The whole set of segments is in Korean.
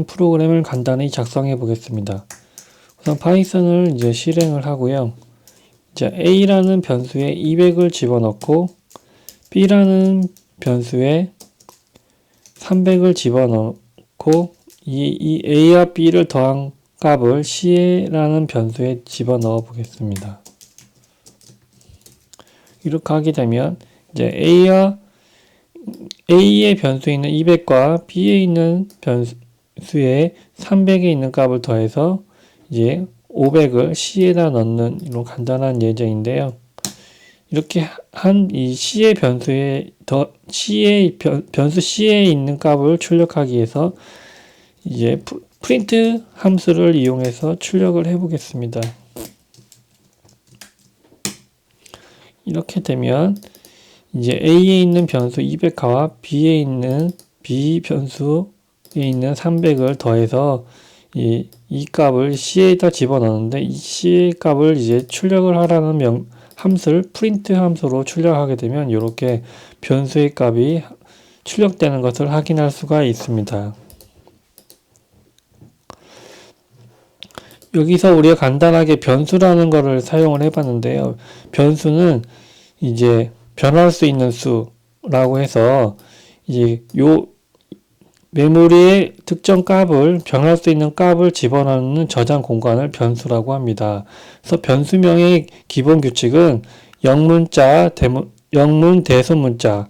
프로그램을 간단히 작성해 보겠습니다. 우선 파이썬을 이제 실행을 하고요. 이제 A라는 변수에 200을 집어넣고 B라는 변수에 300을 집어넣고 이 A와 B를 더한 값을 C라는 변수에 집어넣어 보겠습니다. 이렇게 하게 되면 이제 A의 변수에 있는 200과 B에 있는 변수에 300에 있는 값을 더해서 이제 500을 C에다 넣는 이런 간단한 예제인데요. 이렇게 한 이 C의 변수 C에 있는 값을 출력하기 위해서 이제 프린트 함수를 이용해서 출력을 해 보겠습니다. 이렇게 되면 이제 A에 있는 변수 200과 B에 있는 B 변수에 있는 300을 더해서 이 값을 C에다 집어넣는데 이 C의 값을 이제 출력을 하라는 함수를 프린트 함수로 출력하게 되면 이렇게 변수의 값이 출력되는 것을 확인할 수가 있습니다. 여기서 우리가 간단하게 변수라는 것을 사용을 해봤는데요. 변수는 이제 변할 수 있는 수라고 해서 이제 요 메모리의 특정 값을 변할 수 있는 값을 집어넣는 저장 공간을 변수라고 합니다. 그래서 변수명의 기본 규칙은 영문자, 영문 대소문자,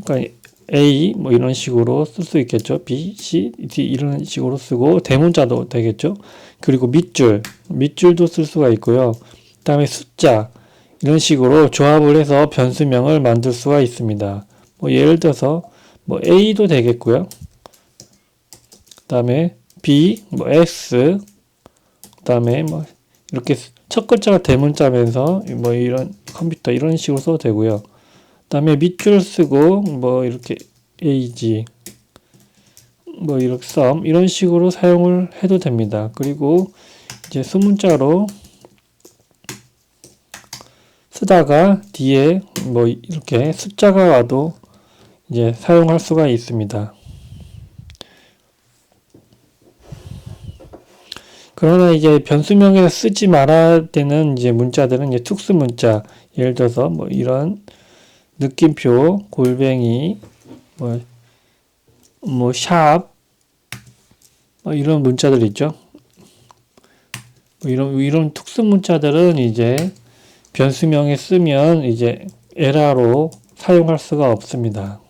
그러니까 A 뭐 이런 식으로 쓸 수 있겠죠. B, C, D 이런 식으로 쓰고 대문자도 되겠죠. 그리고 밑줄도 쓸 수가 있고요. 그 다음에 숫자 이런 식으로 조합을 해서 변수명을 만들 수가 있습니다. 뭐 예를 들어서 뭐 A도 되겠고요. 그 다음에 B, 뭐 X, 그 다음에 뭐 이렇게 첫 글자가 대문자면서 뭐 이런 컴퓨터 이런 식으로 써도 되고요. 그 다음에 밑줄 쓰고 뭐 이렇게 AG 뭐 이렇게 sum 이런 식으로 사용을 해도 됩니다. 그리고 이제 소문자로 쓰다가 뒤에 뭐 이렇게 숫자가 와도 이제 사용할 수가 있습니다. 그러나 이제 변수명에서 쓰지 말아야 되는 이제 문자들은 이제 특수 문자, 예를 들어서 뭐 이런 느낌표, 골뱅이, 샵, 뭐 이런 문자들 있죠. 뭐 이런 특수 문자들은 이제 변수명에 쓰면 이제 에러로 사용할 수가 없습니다.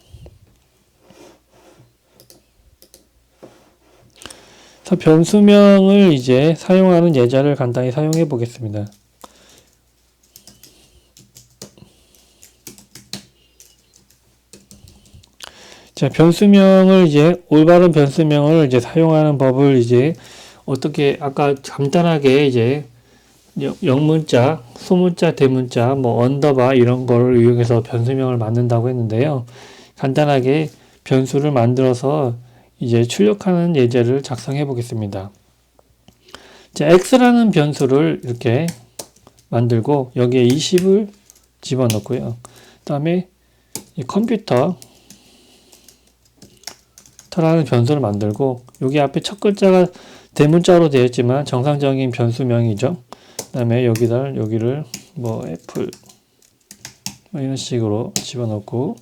그래서 변수명을 이제 사용하는 예제를 간단히 사용해 보겠습니다. 자, 올바른 변수명을 이제 사용하는 법을 이제 어떻게 아까 간단하게 이제 영문자, 소문자, 대문자, 뭐 언더바 이런 거를 이용해서 변수명을 만든다고 했는데요. 간단하게 변수를 만들어서 이제 출력하는 예제를 작성해 보겠습니다. 자, x라는 변수를 이렇게 만들고 여기에 20을 집어넣고요. 그 다음에 이 컴퓨터라는 변수를 만들고 여기 앞에 첫 글자가 대문자로 되어 있지만 정상적인 변수명이죠. 그 다음에 여기를 뭐 애플 뭐 이런 식으로 집어넣고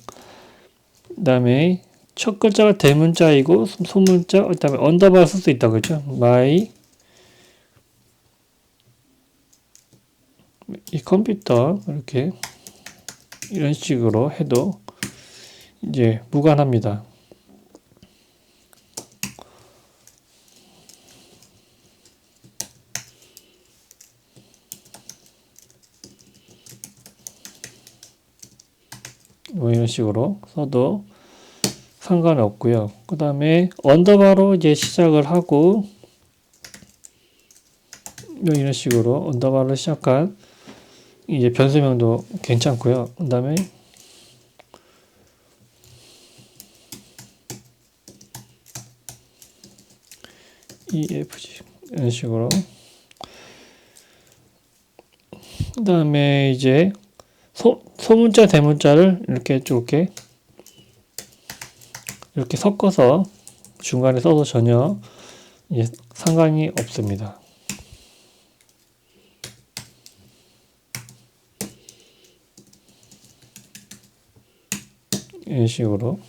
그 다음에 첫 글자가 대문자이고 소문자 그 다음에 언더바를 쓸 수 있다고 했죠. my 이 컴퓨터 이렇게 이런 식으로 해도 이제 무관합니다. 뭐 이런 식으로 써도 상관이 없고요. 그 다음에 언더바로 이제 시작을 하고 이런 식으로 언더바로 시작한 이제 변수명도 괜찮고요. 그 다음에 EFG 이런 식으로 그 다음에 이제 소문자 대문자를 이렇게 섞어서 중간에 써도 전혀 상관이 없습니다. 이런 식으로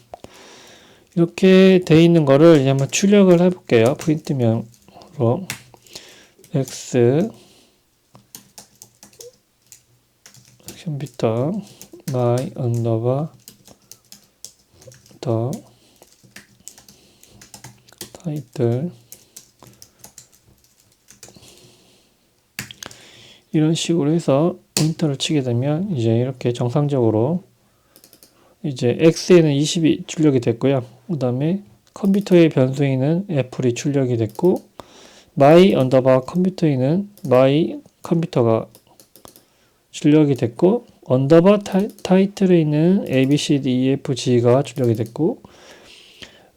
이렇게 돼 있는 거를 이제 한번 출력을 해볼게요. 프린트명으로 x 컴퓨터 my underbar the title 이런 식으로 해서 엔터를 치게 되면 이제 이렇게 정상적으로 이제 x에는 20이 출력이 됐고요. 그 다음에 컴퓨터의 변수에는 애플이 출력이 됐고 my underbar 컴퓨터에는 my 컴퓨터가 출력이 됐고 언더바 타이틀에 있는 A, B, C, D, E, F, G가 출력이 됐고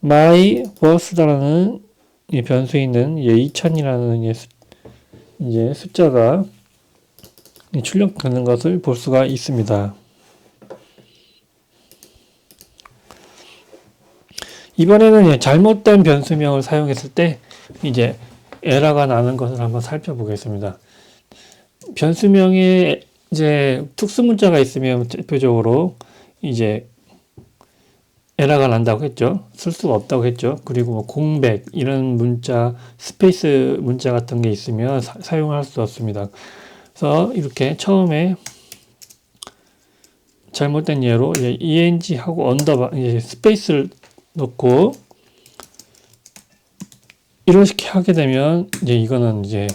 my birth라는 이 변수에 있는 2000이라는 이제 숫자가 출력되는 것을 볼 수가 있습니다. 이번에는 잘못된 변수명을 사용했을 때 이제 에러가 나는 것을 한번 살펴보겠습니다. 변수명에 이제 특수문자가 있으면 대표적으로 이제 에러가 난다고 했죠. 쓸 수가 없다고 했죠. 그리고 뭐 공백 이런 문자, 스페이스 문자 같은 게 있으면 사용할 수 없습니다. 그래서 이렇게 처음에 잘못된 예로 이제 eng 하고 언더바 이제 스페이스를 넣고 이렇게 하게 되면 이제 이거는 이제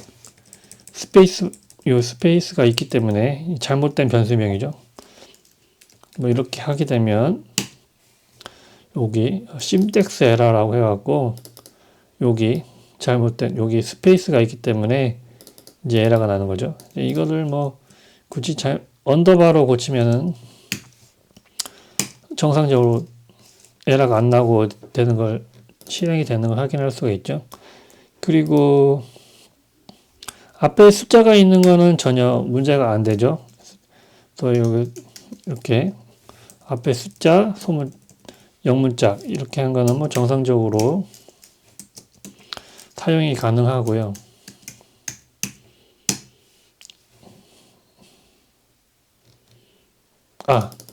스페이스가 있기 때문에 잘못된 변수명이죠. 뭐 이렇게 하게 되면 여기 심텍스 에러라고 해갖고 여기 잘못된 여기 스페이스가 있기 때문에 이제 에러가 나는 거죠. 이거를 뭐 굳이 언더바로 고치면은 정상적으로 에러가 안 나고 되는 걸 실행이 되는 걸 확인할 수가 있죠. 그리고 앞에 숫자가 있는 거는 전혀 문제가 안 되죠. 또 여기 이렇게 앞에 숫자, 소문, 영문자 이렇게 한 거는 뭐 정상적으로 사용이 가능하고요.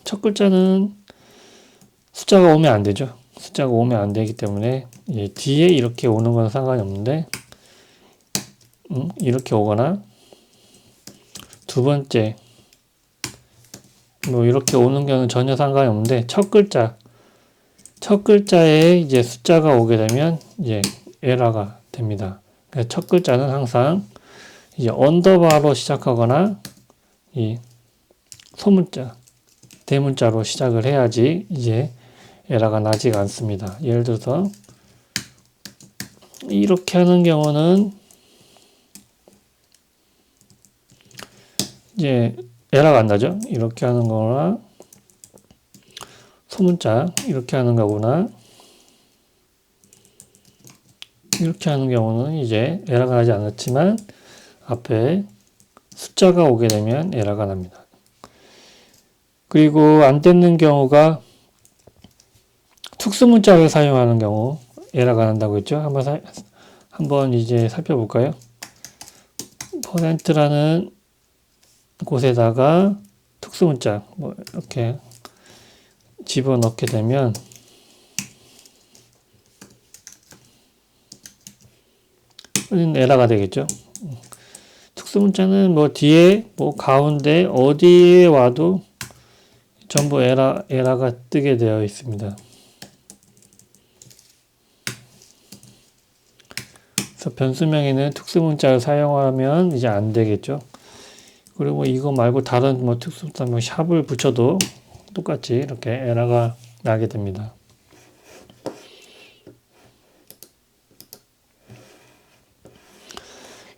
첫 글자는 숫자가 오면 안 되죠. 숫자가 오면 안 되기 때문에 뒤에 이렇게 오는 건 상관이 없는데 이렇게 오거나 두 번째 뭐 이렇게 오는 경우는 전혀 상관이 없는데 첫 글자에 이제 숫자가 오게 되면 이제 에러가 됩니다. 그래서 첫 글자는 항상 이제 언더바로 시작하거나 이 소문자, 대문자로 시작을 해야지 이제 에러가 나지가 않습니다. 예를 들어서 이렇게 하는 경우는 이제 에러가 안 나죠. 이렇게 하는 거나 소문자 이렇게 하는 거구나 이렇게 하는 경우는 이제 에러가 나지 않았지만 앞에 숫자가 오게 되면 에러가 납니다. 그리고 안 되는 경우가 특수문자를 사용하는 경우 에러가 난다고 했죠. 한번 이제 살펴볼까요? %라는 곳에다가 특수문자 뭐 이렇게 집어넣게 되면 에러가 되겠죠. 특수문자는 뭐 뒤에 뭐 가운데 어디에 와도 전부 에러가 뜨게 되어 있습니다. 그래서 변수명에는 특수문자를 사용하면 이제 안 되겠죠. 그리고 이거 말고 다른 뭐 특수문자 뭐 샵을 붙여도 똑같이 이렇게 에러가 나게 됩니다.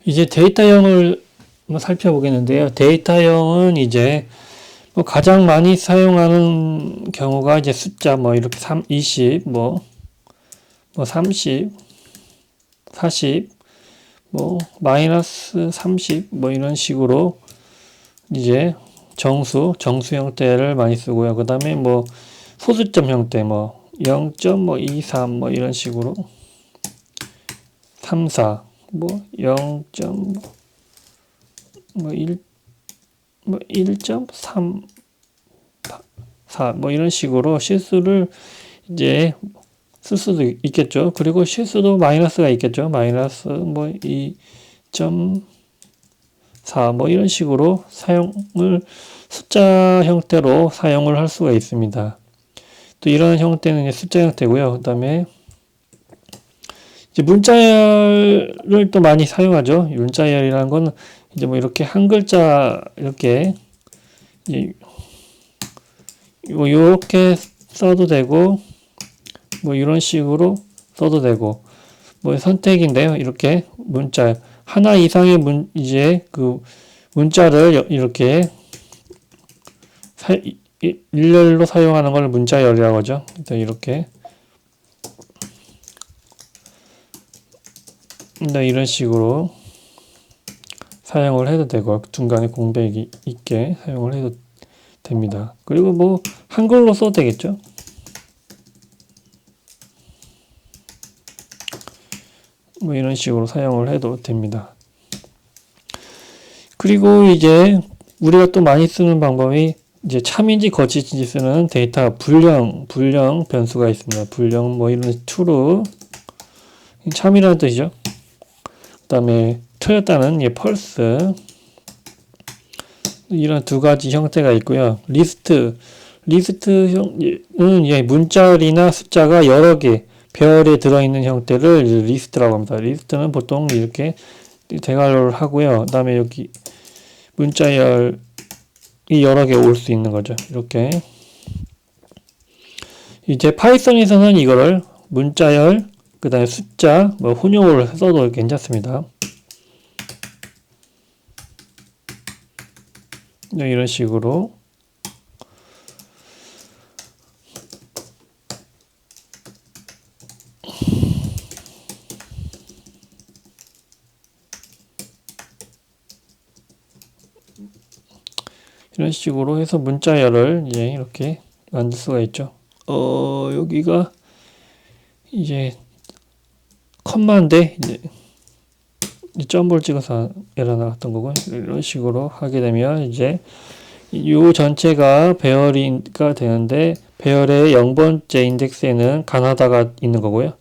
이제 데이터형을 뭐 살펴보겠는데요. 데이터형은 이제 뭐 가장 많이 사용하는 경우가 이제 숫자 뭐 이렇게 20, 뭐 30, 40, 뭐 마이너스 30, 뭐 이런 식으로 이제 정수 형태를 많이 쓰고요. 그 다음에 뭐 소수점 형태 뭐 0.23 뭐 이런 식으로 34, 뭐 0. 뭐 1, 뭐 1.34, 뭐 이런 식으로 실수를 이제 쓸 수도 있겠죠. 그리고 실수도 마이너스가 있겠죠. 마이너스 뭐 2.4 뭐 이런 식으로 사용을 숫자 형태로 사용을 할 수가 있습니다. 또 이런 형태는 이제 숫자 형태고요. 그 다음에 이제 문자열을 또 많이 사용하죠. 문자열이라는 건 이제 뭐 이렇게 한 글자 이렇게 이제 요렇게 써도 되고 뭐 이런 식으로 써도 되고 뭐 선택인데요. 이렇게 문자 하나 이상의 이제 그 문자를 이렇게 일렬로 사용하는 걸 문자열이라고 하죠. 이렇게 이런 식으로 사용을 해도 되고 중간에 공백이 있게 사용을 해도 됩니다. 그리고 뭐 한글로 써도 되겠죠. 뭐 이런 식으로 사용을 해도 됩니다. 그리고 이제 우리가 또 많이 쓰는 방법이 이제 참인지 거짓인지 쓰는 데이터 불령 변수가 있습니다. 불령 뭐 이런 true 참이라는 뜻이죠. 그 다음에 틀렸다는 false 이런 두 가지 형태가 있고요. 리스트는 문자열이나 숫자가 여러 개 별에 들어있는 형태를 리스트라고 합니다. 리스트는 보통 이렇게 대괄호를 하고요. 그 다음에 여기 문자열이 여러 개 올 수 있는 거죠. 이렇게 이제 파이썬에서는 이거를 문자열 그 다음에 숫자 뭐 혼용을 써도 괜찮습니다. 이런 식으로 이런 식으로 해서 문자열을 이제 이렇게 만들 수가 있죠. 여기가 이제 컴마인데 이제 점을 찍어서 에러 나왔던 거고요. 이런 식으로 하게 되면 이제 이 전체가 배열이가 되는데 배열의 0번째 인덱스에는 가나다가 있는 거고요.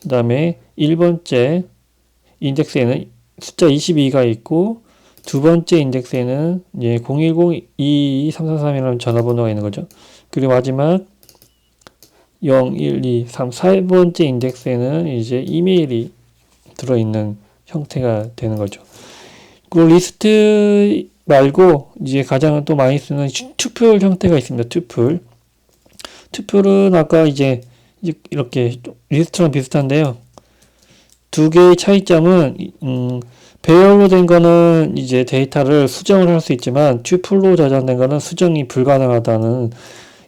그 다음에 1번째 인덱스에는 숫자 22가 있고 두 번째 인덱스에는 010-22333이라는 전화번호가 있는 거죠. 그리고 마지막 0, 1, 2, 3, 4번째 인덱스에는 이제 이메일이 들어있는 형태가 되는 거죠. 그 리스트 말고 이제 가장 또 많이 쓰는 투플 형태가 있습니다. 투플은 아까 이제 이렇게 리스트랑 비슷한데요. 두 개의 차이점은 배열로 된 거는 이제 데이터를 수정을 할 수 있지만 튜플로 저장된 거는 수정이 불가능하다는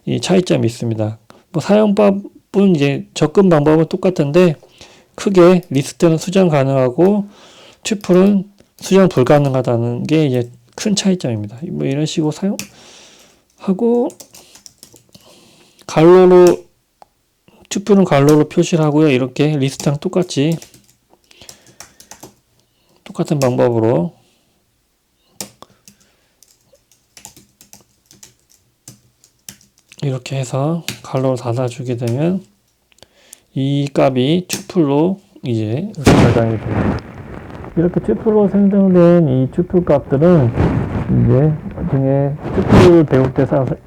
이 차이점이 있습니다. 뭐 사용법은 이제 접근 방법은 똑같은데 크게 리스트는 수정 가능하고 튜플은 수정 불가능하다는 게 이제 큰 차이점입니다. 뭐 이런 식으로 사용하고 갈로로 튜플은 갈로로 표시를 하고요. 이렇게 리스트랑 똑같은 방법으로 이렇게 해서 갈로를 닫아주게 되면 이 값이 튜플로 이제 저장이 됩니다. 이렇게 튜플로 생성된 이 튜플 값들은 이제 나중에 튜플 배울 때 자세히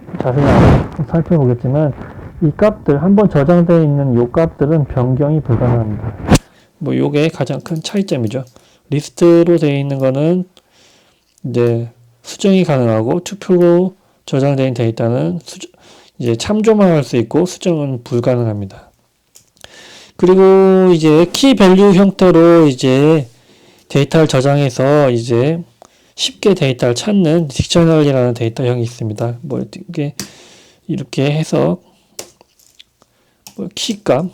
살펴보겠지만 이 값들 한번 저장되어 있는 이 값들은 변경이 불가능합니다. 뭐 요게 가장 큰 차이점이죠. 리스트로 되어 있는 거는 이제 수정이 가능하고 튜플로 저장된 데이터는 이제 참조만 할 수 있고 수정은 불가능합니다. 그리고 이제 키 밸류 형태로 이제 데이터를 저장해서 이제 쉽게 데이터를 찾는 딕셔너리라는 데이터형이 있습니다. 뭐 이렇게 해서 키값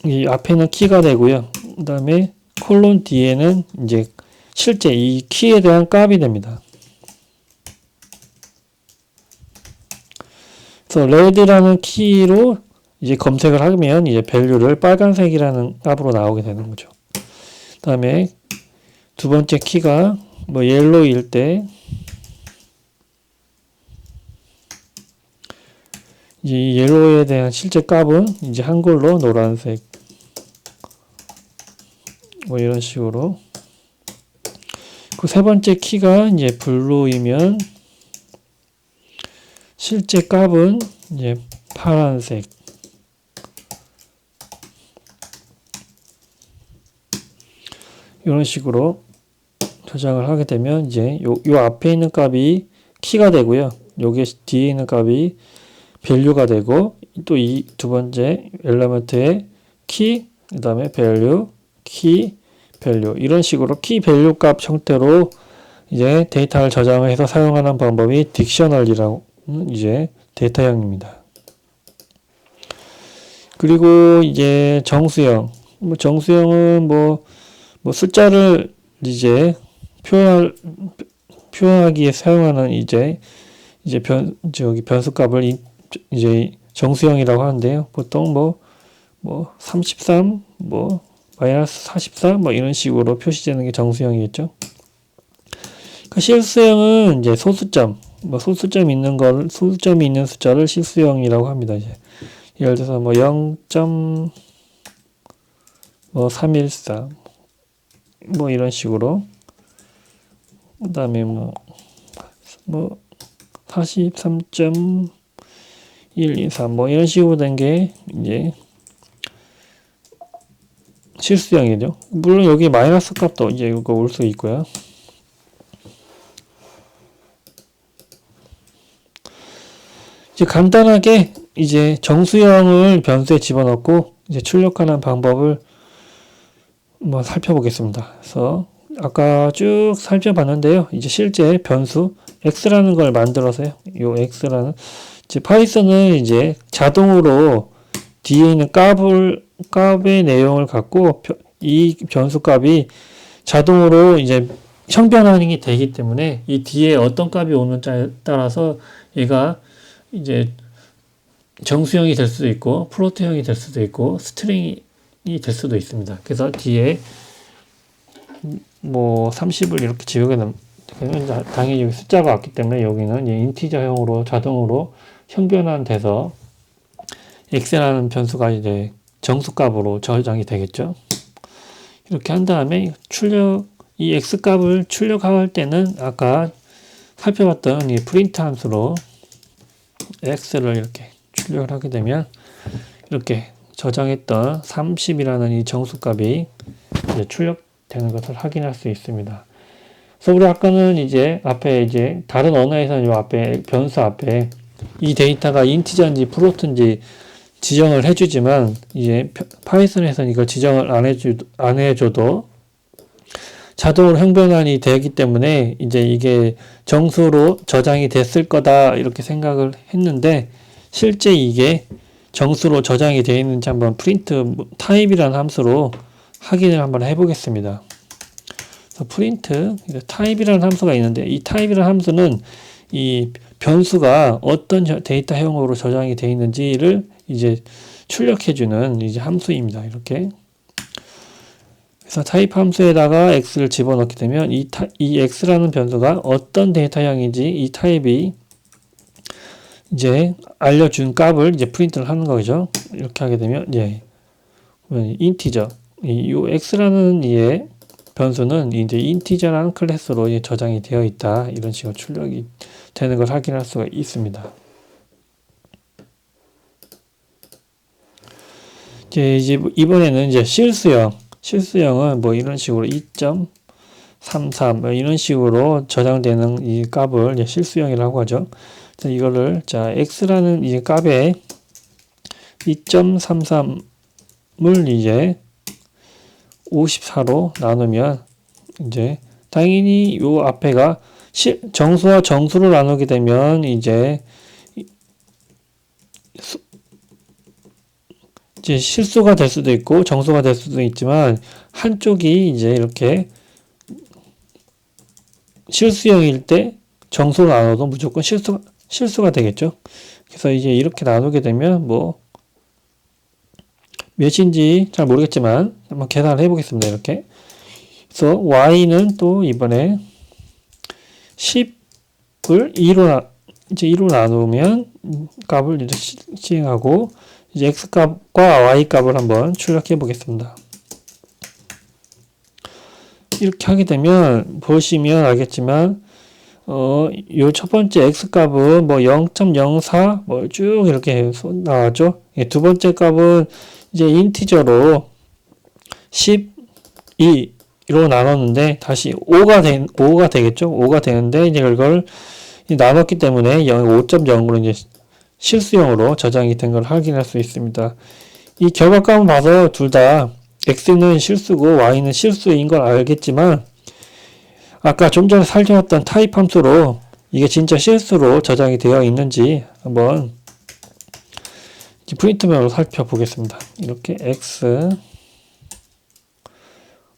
이 앞에는 키가 되고요. 그 다음에 콜론 뒤에는 이제 실제 이 키에 대한 값이 됩니다. 그래서 red라는 키로 이제 검색을 하면 이제 value를 빨간색이라는 값으로 나오게 되는 거죠. 그다음에 두 번째 키가 뭐 yellow일 때 이제 이 yellow에 대한 실제 값은 이제 한글로 노란색 뭐 이런 식으로. 그 세 번째 키가 이제 blue이면 실제 값은 이제 파란색. 이런 식으로 저장을 하게 되면 이제 요 앞에 있는 값이 키가 되고요. 요게 뒤에 있는 값이 value가 되고 또 이 두 번째 엘리먼트의 키, 그 다음에 value, 키, value 이런 식으로 키, value 값 형태로 이제 데이터를 저장해서 사용하는 방법이 딕셔널리라고 이제 데이터형입니다. 그리고 이제 정수형. 정수형은 뭐 숫자를 이제 표현하기에 사용하는 이제 변수값을 이제 정수형이라고 하는데요. 보통 33, 마이너스 44, 이런 식으로 표시되는 게 정수형이겠죠. 그 실수형은 이제 소수점이 있는 숫자를 실수형이라고 합니다. 이제 예를 들어서 0.314 이런 식으로. 그 다음에 43.123 이런 식으로 된 게 이제 실수형이죠. 물론 여기 마이너스 값도 이제 이거 올 수 있고요. 이제 간단하게 이제 정수형을 변수에 집어넣고 이제 출력하는 방법을 살펴보겠습니다. 그래서 아까 쭉 살펴봤는데요. 이제 실제 변수 x라는 걸 만들어서요. 요 x라는 이제 파이썬은 이제 자동으로 뒤에 있는 값의 내용을 갖고 이 변수 값이 자동으로 이제 형변환이 되기 때문에 이 뒤에 어떤 값이 오는지에 따라서 얘가 이제 정수형이 될 수도 있고 플로트형이 될 수도 있고 스트링이 될 수도 있습니다. 그래서 뒤에 30을 이렇게 집어넣으면 당연히 여기 숫자가 왔기 때문에 여기는 인티저형으로 자동으로 형변환돼서 x라는 변수가 이제 정수값으로 저장이 되겠죠. 이렇게 한 다음에 이 x값을 출력할 때는 아까 살펴봤던 이 프린트 함수로 x를 이렇게 출력을 하게 되면 이렇게 저장했던 30이라는 이 정수값이 이제 출력되는 것을 확인할 수 있습니다. 그래서 우리 아까는 이제 앞에 이제 다른 언어에서는 이 앞에 변수 앞에 이 데이터가 인티저인지 플로트인지 지정을 해주지만 이제 파이썬에서는 이걸 지정을 안 해줘도 자동으로 형변환이 되기 때문에 이제 이게 정수로 저장이 됐을 거다 이렇게 생각을 했는데 실제 이게 정수로 저장이 되어 있는지 한번 프린트 타입이라는 함수로 확인을 한번 해보겠습니다. 그래서 프린트 타입이라는 함수가 있는데 이 타입이라는 함수는 이 변수가 어떤 데이터형으로 저장이 되어 있는지를 이제 출력해주는 이제 함수입니다. 이렇게. 그래서 타입 함수에다가 x를 집어넣게 되면 이 x라는 변수가 어떤 데이터형인지 이 타입이 이제 알려준 값을 이제 프린트를 하는 거죠. 이렇게 하게 되면 인티저 이 x라는 이 변수는 이제 인티저라는 클래스로 이제 저장이 되어 있다. 이런 식으로 출력이 되는 걸 확인할 수가 있습니다. 이제 이번에는 이제 실수형은 이런 식으로 2.33 이런 식으로 저장되는 이 값을 이제 실수형이라고 하죠. 그래서 이거를 x라는 이 값에 2.33을 이제 54로 나누면 이제 당연히 요 앞에가 정수와 정수로 나누게 되면 이제 실수가 될 수도 있고 정수가 될 수도 있지만 한쪽이 이제 이렇게 실수형일 때 정수로 나눠도 무조건 실수가 되겠죠. 그래서 이제 이렇게 나누게 되면 몇인지 잘 모르겠지만 한번 계산을 해보겠습니다. 이렇게. 그래서 y는 또 이번에 10을 2로 나누면 값을 이제 시행하고 이제 x 값과 y 값을 한번 출력해 보겠습니다. 이렇게 하게 되면 보시면 알겠지만 요 첫 번째 x 값은 뭐 0.04 뭐 쭉 이렇게 나왔죠. 두 번째 값은 이제 인티저로 12로 나눴는데 다시 5가 되겠죠. 5가 되는데 이제 그걸 나눴기 때문에 5.0으로 이제 실수형으로 저장이 된 걸 확인할 수 있습니다. 이 결과값을 봐서 둘 다 x는 실수고 y는 실수인 걸 알겠지만 아까 좀 전에 살펴봤던 타입 함수로 이게 진짜 실수로 저장이 되어 있는지 한번 프린트명으로 살펴보겠습니다. 이렇게 x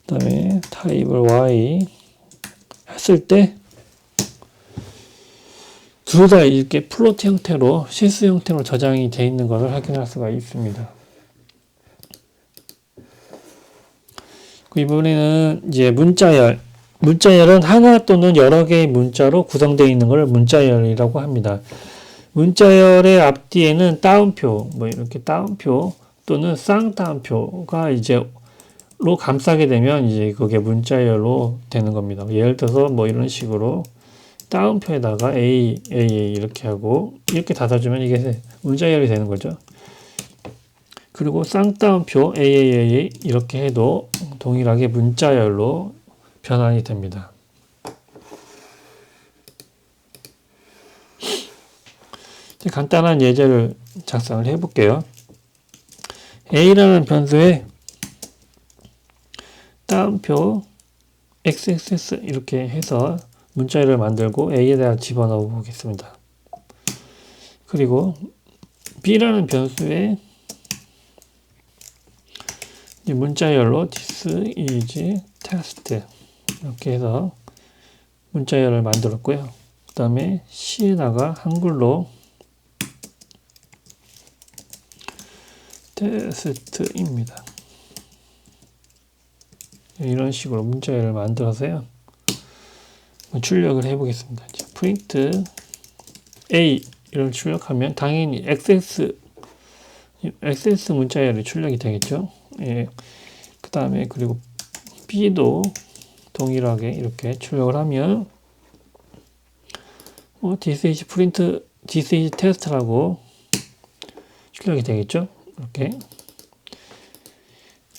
그 다음에 타입을 y 했을 때 둘 다 이렇게 플로트 형태로 실수 형태로 저장이 되어 있는 것을 확인할 수가 있습니다. 이번에는 이제 문자열은 하나 또는 여러 개의 문자로 구성되어 있는 걸 문자열이라고 합니다. 문자열의 앞뒤에는 따옴표, 뭐 이렇게 따옴표 또는 쌍따옴표가 이제 로 감싸게 되면 이제 그게 문자열로 되는 겁니다. 예를 들어서 뭐 이런 식으로 따옴표에다가 A 이렇게 하고 이렇게 닫아주면 이게 문자열이 되는 거죠. 그리고 쌍따옴표 A 이렇게 해도 동일하게 문자열로 변환이 됩니다. 간단한 예제를 작성을 해볼게요. A라는 변수에 따옴표 XXS 이렇게 해서 문자열을 만들고 A에다가 집어넣어 보겠습니다. 그리고 B라는 변수에 문자열로 this is test 이렇게 해서 문자열을 만들었고요. 그 다음에 C에다가 한글로 테스트입니다. 이런 식으로 문자열을 만들어서요. 출력을 해보겠습니다. 프린트 A를 출력하면 당연히 XS 문자열이 출력이 되겠죠. 예. 그 다음에 그리고 B도 동일하게 이렇게 출력을 하면 this is test라고 출력이 되겠죠. 이렇게.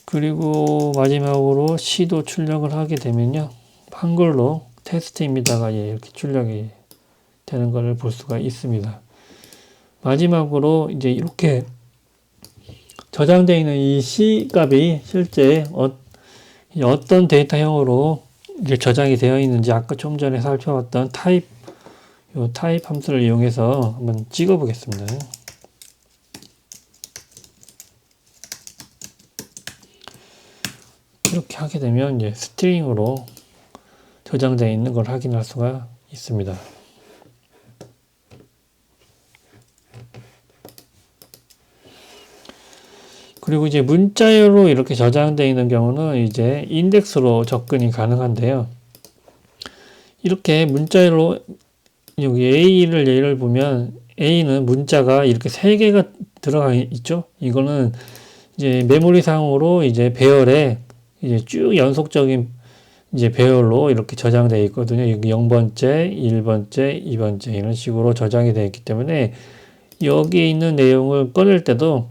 그리고 마지막으로 C도 출력을 하게 되면요. 한글로 테스트입니다가 이렇게 출력이 되는 것을 볼 수가 있습니다. 마지막으로 이제 이렇게 저장되어 있는 이 C 값이 실제 어떤 데이터형으로 이제 저장이 되어 있는지 아까 좀 전에 살펴봤던 타입 함수를 이용해서 한번 찍어 보겠습니다. 이렇게 하게 되면 이제 스트링으로 저장되어 있는 걸 확인할 수가 있습니다. 그리고 이제 문자열로 이렇게 저장되어 있는 경우는 이제 인덱스로 접근이 가능한데요. 이렇게 문자열로 여기 A를 예를 보면 A는 문자가 이렇게 3개가 들어가 있죠. 이거는 이제 메모리상으로 이제 배열에 이제 쭉 연속적인 이제 배열로 이렇게 저장되어 있거든요. 여기 0번째, 1번째, 2번째 이런 식으로 저장이 되어 있기 때문에 여기에 있는 내용을 꺼낼 때도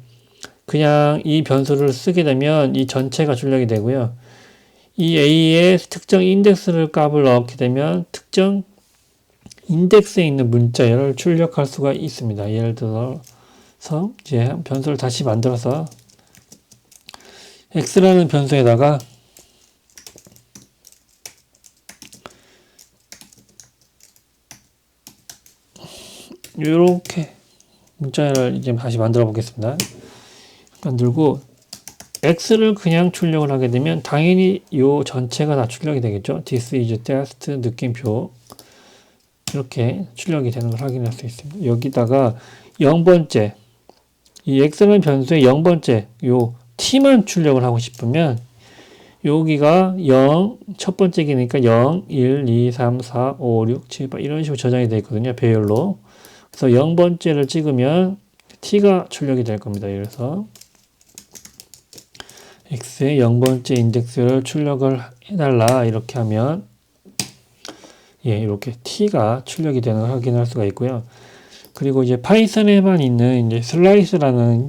그냥 이 변수를 쓰게 되면 이 전체가 출력이 되고요. 이 A의 특정 인덱스를 값을 넣게 되면 특정 인덱스에 있는 문자열을 출력할 수가 있습니다. 예를 들어서 이제 변수를 다시 만들어서 x라는 변수에다가 이렇게 문자열을 이제 다시 만들어 보겠습니다. 만들고 x를 그냥 출력을 하게 되면 당연히 이 전체가 다 출력이 되겠죠. this is test 느낌표 이렇게 출력이 되는 걸 확인할 수 있습니다. 여기다가 0번째 이 x라는 변수의 0번째 요 t만 출력을 하고 싶으면 여기가 0, 첫 번째 기니까 0, 1, 2, 3, 4, 5, 6, 7, 8 이런 식으로 저장이 되어 있거든요. 배열로. 그래서 0번째를 찍으면 t가 출력이 될 겁니다. 그래서 x의 0번째 인덱스를 출력을 해달라 이렇게 하면 예, 이렇게 t가 출력이 되는 걸 확인할 수가 있고요. 그리고 이제 파이썬에만 있는 이제 슬라이스라는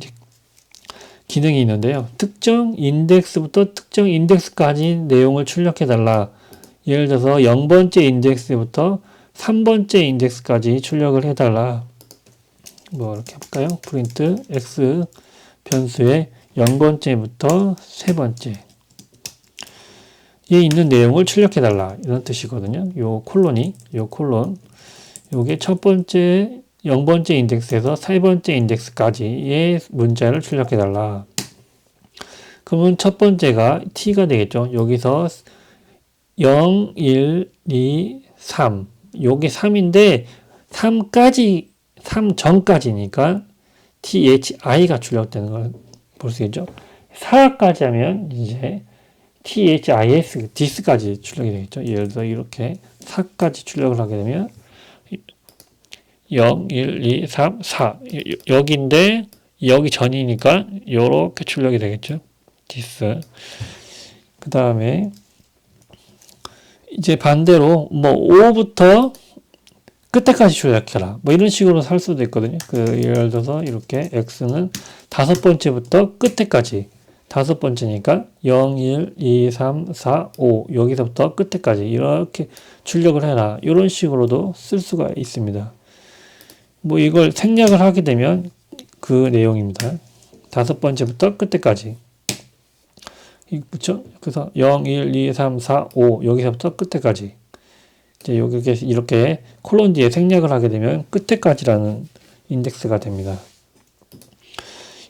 기능이 있는데요. 특정 인덱스부터 특정 인덱스까지 내용을 출력해달라. 예를 들어서 0번째 인덱스부터 3번째 인덱스까지 출력을 해달라. 뭐 이렇게 해볼까요? 프린트 x 변수의 0번째부터 3번째에 있는 내용을 출력해달라. 이런 뜻이거든요. 요 콜론, 요게 첫 번째 0번째 인덱스에서 3번째 인덱스까지의 문자를 출력해달라. 그러면 첫 번째가 t가 되겠죠. 여기서 0, 1, 2, 3. 요게 3인데 3 전까지니까 thi가 출력되는 걸 볼 수 있죠. 4까지 하면 이제 this까지 출력이 되겠죠. 예를 들어 이렇게 4까지 출력을 하게 되면 0, 1, 2, 3, 4 여기인데 여기 전이니까 요렇게 출력이 되겠죠. this. 그 다음에 이제 반대로 뭐 5부터 끝에까지 출력해라. 뭐 이런 식으로 살 수도 있거든요. 예를 들어서 이렇게 x는 5번째부터 끝에까지 5번째니까 0, 1, 2, 3, 4, 5 여기서부터 끝에까지 이렇게 출력을 해라. 이런 식으로도 쓸 수가 있습니다. 뭐 이걸 생략을 하게 되면 그 내용입니다. 5번째부터 끝에까지. 그렇죠? 그래서 0, 1, 2, 3, 4, 5 여기서부터 끝에까지. 이제 여기 이렇게 콜론 뒤에 생략을 하게 되면 끝에까지라는 인덱스가 됩니다.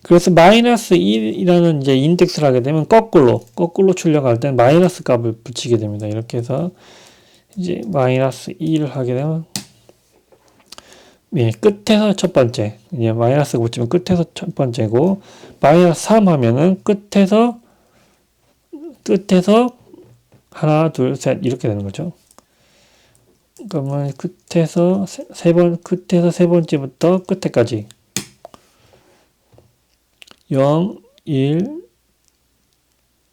그래서 마이너스 1이라는 이제 인덱스를 하게 되면 거꾸로 출력할 때는 마이너스 값을 붙이게 됩니다. 이렇게 해서 이제 마이너스 2를 하게 되면 예, 끝에서 첫 번째. 이제 마이너스가 붙이면 끝에서 첫 번째고 마이너스 3 하면은 끝에서 하나, 둘, 셋 이렇게 되는 거죠. 그러면 끝에서 세 번째부터 끝에까지 0, 1,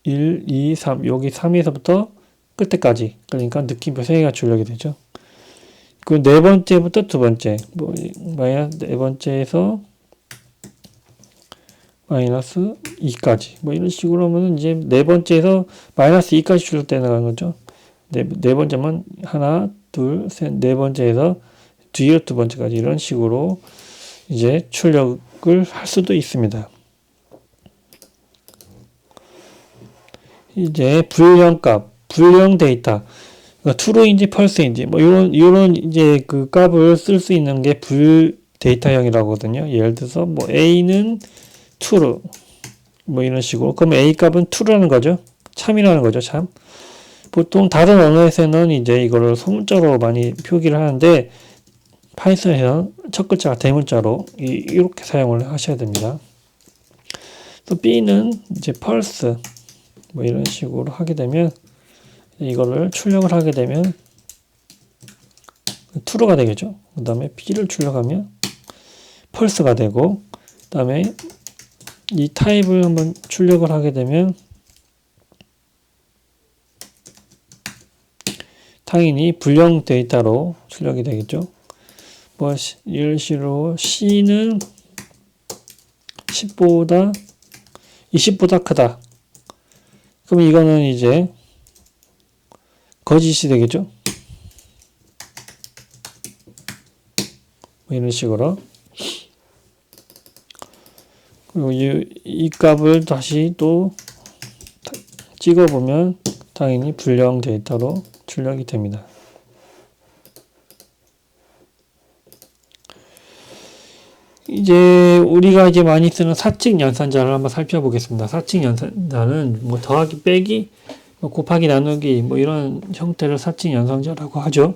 2, 3 여기 3에서부터 끝에까지 그러니까 느낌표 3개가 출력이 되죠. 그 네 번째부터 두 번째 마이너스 네 번째에서 마이너스 2까지 뭐 이런 식으로 하면 이제 네 번째에서 마이너스 2까지 출력되는 거죠. 네 번째만 하나, 둘, 셋, 네 번째에서 뒤로 두 번째까지 이런 식으로 이제 출력을 할 수도 있습니다. 이제 불령 데이터, 그러니까 true인지 false인지 뭐 이런 이제 그 값을 쓸 수 있는 게 불 데이터형이라고 하거든요. 예를 들어서 뭐 a는 true 뭐 이런 식으로 그럼 a 값은 true라는 거죠. 참이라는 거죠. 참. 보통 다른 언어에서는 이제 이거를 소문자로 많이 표기를 하는데 파이썬에서는 첫 글자가 대문자로 이렇게 사용을 하셔야 됩니다. 또 b는 이제 false 뭐 이런 식으로 하게 되면 이거를 출력을 하게 되면 true가 되겠죠. 그 다음에 b를 출력하면 false가 되고 그 다음에 이 타입을 한번 출력을 하게 되면 당연히 불령 데이터로 출력이 되겠죠. 뭐 이런 식으로 c는 10보다 20보다 크다. 그럼 이거는 이제 거짓이 되겠죠. 뭐 이런 식으로. 그리고 이 값을 다시 또 찍어보면 당연히 불령 데이터로 출력이 됩니다. 이제 우리가 이제 많이 쓰는 사칙 연산자를 한번 살펴보겠습니다. 사칙 연산자는 뭐 더하기 빼기, 뭐 곱하기 나누기 뭐 이런 형태를 사칙 연산자라고 하죠.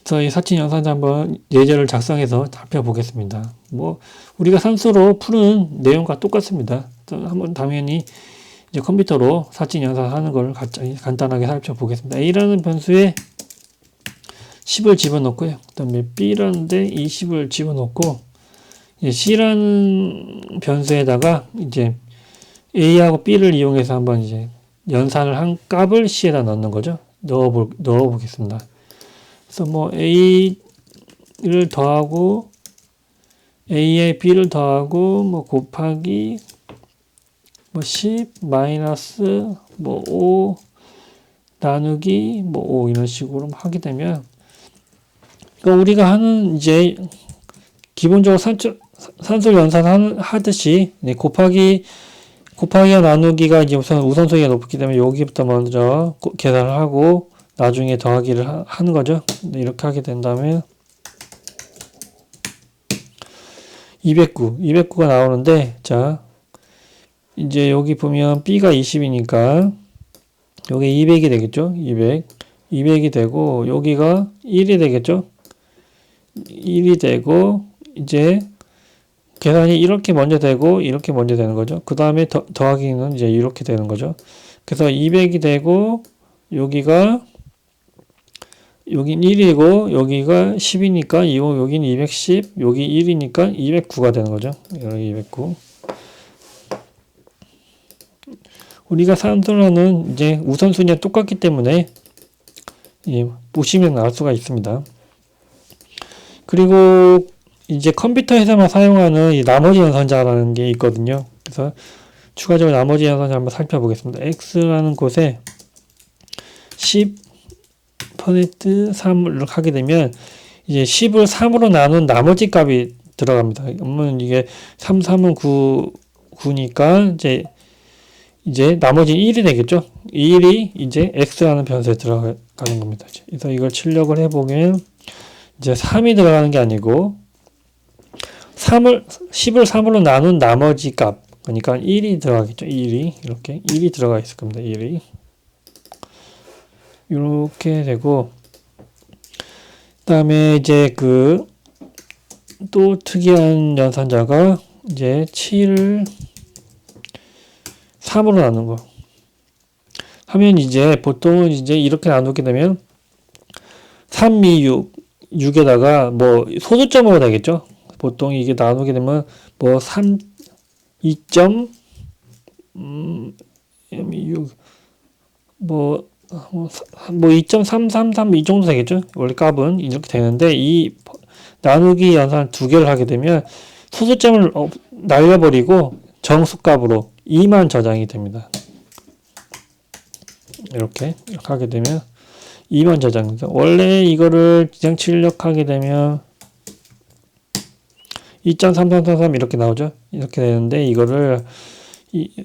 그래서 이 사칙 연산자 한번 예제를 작성해서 살펴보겠습니다. 뭐 우리가 산수로 푸는 내용과 똑같습니다. 한번 당연히 이제 컴퓨터로 사진 연산하는 걸 간단하게 살펴보겠습니다. A라는 변수에 10을 집어넣고요. 그 다음에 B라는 데 이 10을 집어넣고, C라는 변수에다가 이제 A하고 B를 이용해서 한번 이제 연산을 한 값을 C에다 넣는 거죠. 넣어보겠습니다. 그래서 뭐 A를 더하고 A에 B를 더하고 뭐 곱하기 뭐 10 마이너스 뭐 5 나누기 뭐 5 이런 식으로 하게 되면, 그러니까 우리가 하는 이제 기본적으로 산술 연산 하듯이 곱하기와 나누기가 이제 우선순위가 높기 때문에 여기부터 먼저 계산을 하고 나중에 더하기를 하는 거죠. 이렇게 하게 된다면 209가 나오는데, 자 이제 여기 보면 B가 20이니까 여기 200이 되겠죠. 200이 되고 여기가 1이 되겠죠. 1이 되고 이제 계산이 이렇게 먼저 되고 이렇게 먼저 되는 거죠. 그 다음에 더하기는 이제 이렇게 되는 거죠. 그래서 200이 되고 여긴 1이고 여기가 10이니까 여기는 210, 여기 1이니까 209가 되는 거죠. 여기 209. 우리가 산술하는 이제 우선순위가 똑같기 때문에 보시면 알 수가 있습니다. 그리고 이제 컴퓨터에서만 사용하는 이 나머지 연산자라는 게 있거든요. 그래서 추가적으로 나머지 연산자 한번 살펴보겠습니다. X라는 곳에 10%3을 하게 되면 이제 10을 3으로 나눈 나머지 값이 들어갑니다. 그러면 이게 3, 3은 9니까 이제 나머지는 1이 되겠죠. 1이 이제 X라는 변수에 들어가는 겁니다. 그래서 이걸 출력을 해보면 이제 3이 들어가는 게 아니고 10을 3으로 나눈 나머지 값, 그러니까 1이 들어가겠죠. 1이 들어가 있을 겁니다. 1이 이렇게 되고, 그 다음에 이제 또 특이한 연산자가 이제 7을 3으로 나눈 거 하면 이제 보통은 이제 이렇게 나누게 되면 3, 2, 6에다가 뭐 소수점으로 되겠죠. 보통 이게 나누게 되면 뭐 3, 2점, 6, 뭐 2.333 이 정도 되겠죠. 원래 값은 이렇게 되는데 이 나누기 연산 두 개를 하게 되면 소수점을 날려버리고 정수값으로 2만 저장이 됩니다. 이렇게 하게 되면 2만 저장입니다. 원래 이거를 그냥 출력하게 되면 2.3333 이렇게 나오죠. 이렇게 되는데 이거를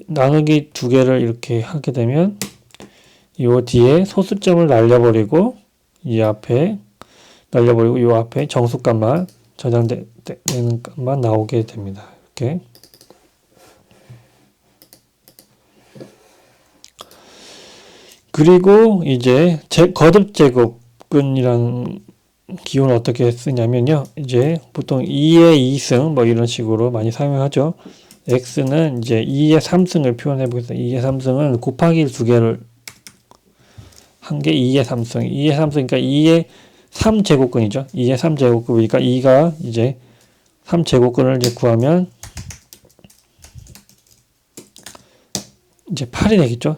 나누기 두 개를 이렇게 하게 되면 이 뒤에 소수점을 날려버리고 이 앞에 정수값만 저장되는 값만 나오게 됩니다. 이렇게. 그리고 이제 거듭 제곱근이라는 기호는 어떻게 쓰냐면요. 이제 보통 2의 2승 뭐 이런 식으로 많이 사용하죠. x는 이제 2의 3승을 표현해 보겠습니다. 2의 3승은 곱하기 두 개를 한 게 2의 3승. 2의 3승이니까 2의 3제곱근이죠. 2의 3제곱근이니까 2가 이제 3제곱근을 이제 구하면 이제 8이 되겠죠.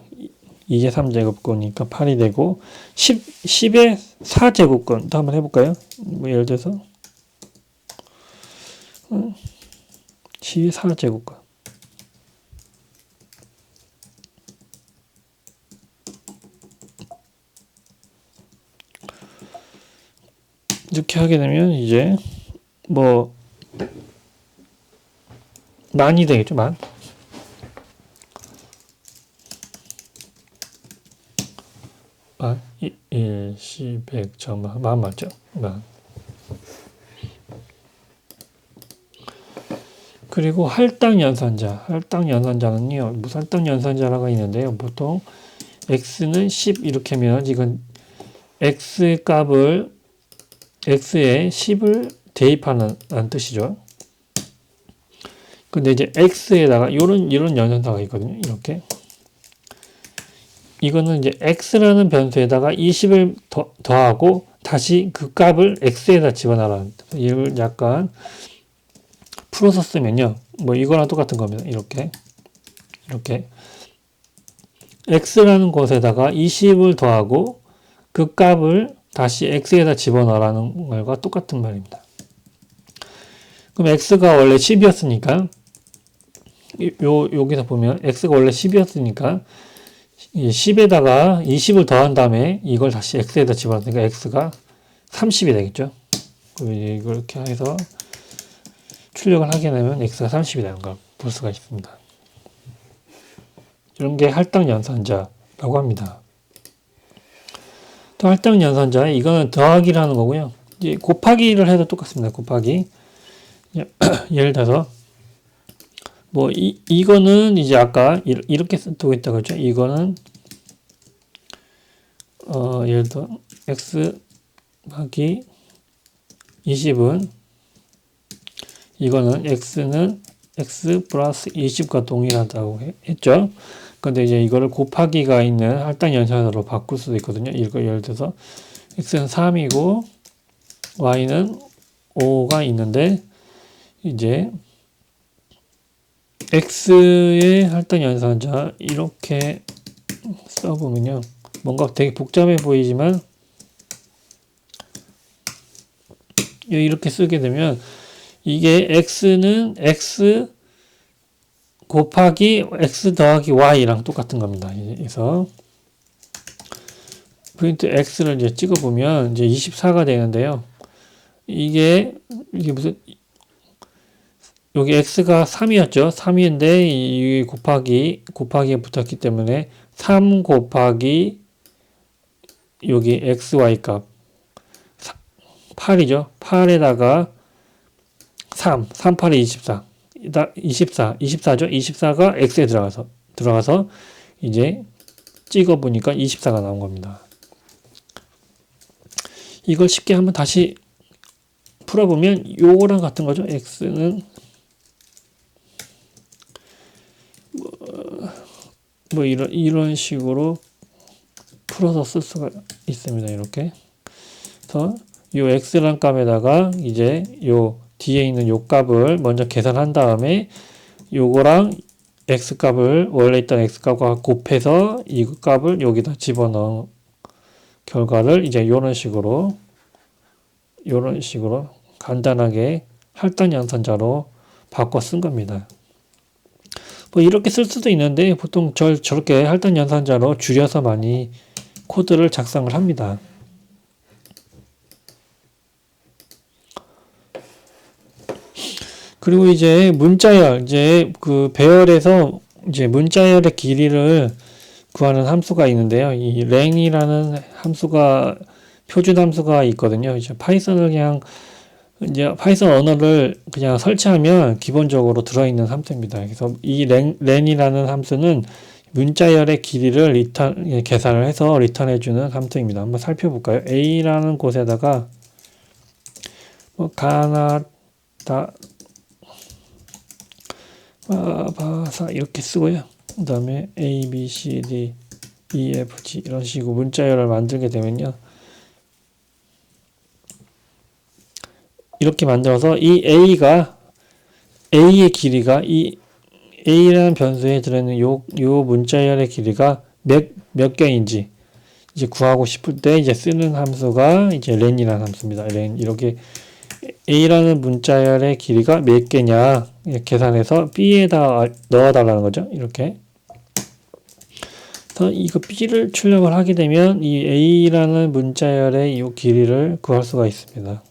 2의 3제곱근이니까 8이 되고 10의 4제곱근 또 한번 해볼까요? 뭐 예를 들어서 10의 4제곱근 이렇게 하게 되면 이제 뭐 만이 되겠죠. 만. 1, 10, 100, 1000만, 만 맞죠? 만. 그리고 할당 연산자는요, 무슨 할당 연산자라고 있는데요. 보통 x는 10 이렇게 하면 이건 x 값을 x에 10을 대입하는 뜻이죠. 근데 이제 x에다가 이런 연산사가 있거든요. 이렇게. 이거는 이제 x라는 변수에다가 20을 더하고 다시 그 값을 x에다 집어넣으라는, 이걸 약간 풀어서 쓰면요. 뭐 이거랑 똑같은 겁니다. 이렇게. x라는 곳에다가 20을 더하고 그 값을 다시 x에다 집어넣으라는 말과 똑같은 말입니다. 그럼 x가 원래 10이었으니까 여기서 보면 x가 원래 10이었으니까 10에다가 20을 더한 다음에 이걸 다시 x에다 집어넣으니까 x가 30이 되겠죠. 그리고 이걸 이렇게 해서 출력을 하게 되면 x가 30이 되는 걸 볼 수가 있습니다. 이런 게 할당 연산자라고 합니다. 또 할당 연산자, 이거는 더하기를 하는 거고요. 이제 곱하기를 해도 똑같습니다. 곱하기. 예를 들어서 뭐 이거는 이제 아까 이렇게 쓰고 있다 그랬죠. 이거는 예를 들어 x 하기 20은 이거는 x는 x 플러스 20과 동일하다고 했죠. 근데 이제 이거를 곱하기가 있는 할당 연산으로 바꿀 수도 있거든요. 이거 예를 들어서 x는 3이고 y는 5가 있는데 이제 x의 할당 연산자 이렇게 써보면요. 뭔가 되게 복잡해 보이지만 이렇게 쓰게 되면 이게 x는 x 곱하기 x 더하기 y랑 똑같은 겁니다. 그래서 프린트 x를 이제 찍어보면 이제 24가 되는데요. 이게 무슨 여기 x가 3이었죠. 3인데 이 곱하기에 붙었기 때문에 3 곱하기 여기 xy 값 8이죠. 8에다가 3, 3, 8이 24. 24죠. 24가 x에 들어가서 이제 찍어보니까 24가 나온 겁니다. 이걸 쉽게 한번 다시 풀어보면 요거랑 같은 거죠. x는 뭐 이런 식으로 풀어서 쓸 수가 있습니다. 이렇게. 그래서 요 x란 값에다가 이제 요 뒤에 있는 요 값을 먼저 계산한 다음에 요거랑 x 값을 원래 있던 x 값과 곱해서 이 값을 여기다 집어넣은 결과를 이제 요런 식으로 간단하게 할당 연산자로 바꿔 쓴 겁니다. 뭐 이렇게 쓸 수도 있는데 보통 저렇게 할당 연산자로 줄여서 많이 코드를 작성을 합니다. 그리고 이제 문자열, 이제 그 배열에서 이제 문자열의 길이를 구하는 함수가 있는데요. 이 랭이라는 함수가 표준 함수가 있거든요. 이제 파이썬 언어를 그냥 설치하면 기본적으로 들어있는 함수입니다. 그래서 이 렌이라는 함수는 문자열의 길이를 계산을 해서 리턴해주는 함수입니다. 한번 살펴볼까요? A라는 곳에다가 뭐 가나다 바사 이렇게 쓰고요. 그 다음에 A, B, C, D, E, F, G 이런 식으로 문자열을 만들게 되면요. 이렇게 만들어서 이 A의 길이가 이 A라는 변수에 들어있는 요 문자열의 길이가 몇 개인지 이제 구하고 싶을 때 이제 쓰는 함수가 이제 렌이라는 함수입니다. 렌 이렇게 A라는 문자열의 길이가 몇 개냐 계산해서 B에다 넣어달라는 거죠. 이렇게. 그래서 이거 B를 출력을 하게 되면 이 A라는 문자열의 이 길이를 구할 수가 있습니다.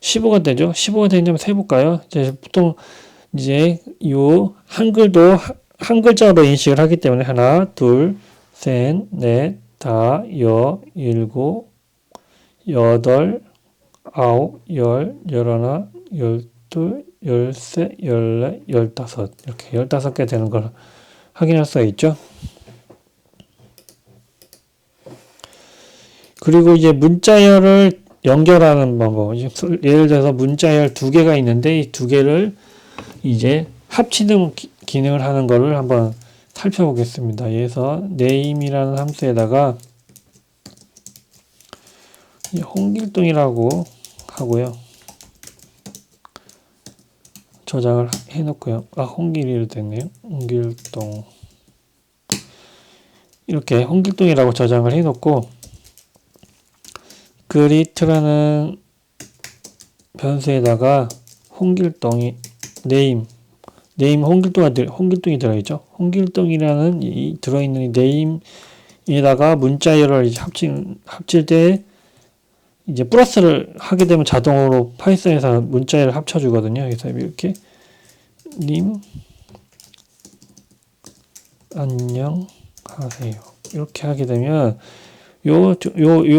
(15가) 되죠. 15가 되는지 한번 세볼까요? 이제 보통 이제 요 한글도 한 글자로 인식을 하기 때문에 하나, 둘, 셋, 넷, 다, 일곱, 여덟, 아홉, 열하나, 열둘, 열셋, 열넷, 열다섯 이렇게 15개 되는 걸 확인할 수가 있죠. 그리고 이제 문자열을 연결하는 방법. 예를 들어서 문자열 두 개가 있는데 이 두 개를 이제 합치는 기능을 하는 거를 한번 살펴보겠습니다. 그래서 name이라는 함수에다가 홍길동이라고 하고요. 저장을 해놓고요. 홍길이로 됐네요. 홍길동. 이렇게 홍길동이라고 저장을 해놓고 greet라는 변수에다가 홍길동이 name 홍길동이 들어있죠. 홍길동이라는 이 들어있는 이 name에다가 문자열을 이제 합칠 때 이제 플러스를 하게 되면 자동으로 파이썬에서 문자열을 합쳐주거든요. 그래서 이렇게 님 안녕하세요. 이렇게 하게 되면 요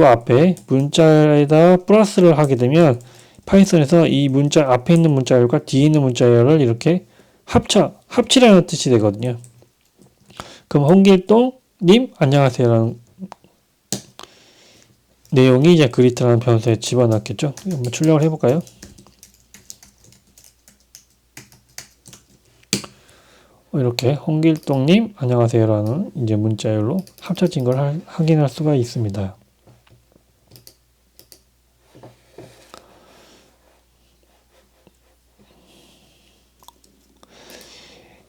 앞에 문자에다 플러스를 하게 되면 파이썬에서 이 문자 앞에 있는 문자열과 뒤에 있는 문자열을 이렇게 합치라는 뜻이 되거든요. 그럼 홍길동님 안녕하세요라는 내용이 이제 greet라는 변수에 집어넣겠죠. 한번 출력을 해볼까요? 이렇게 홍길동님 안녕하세요라는 이제 문자열로 합쳐진 걸 확인할 수가 있습니다.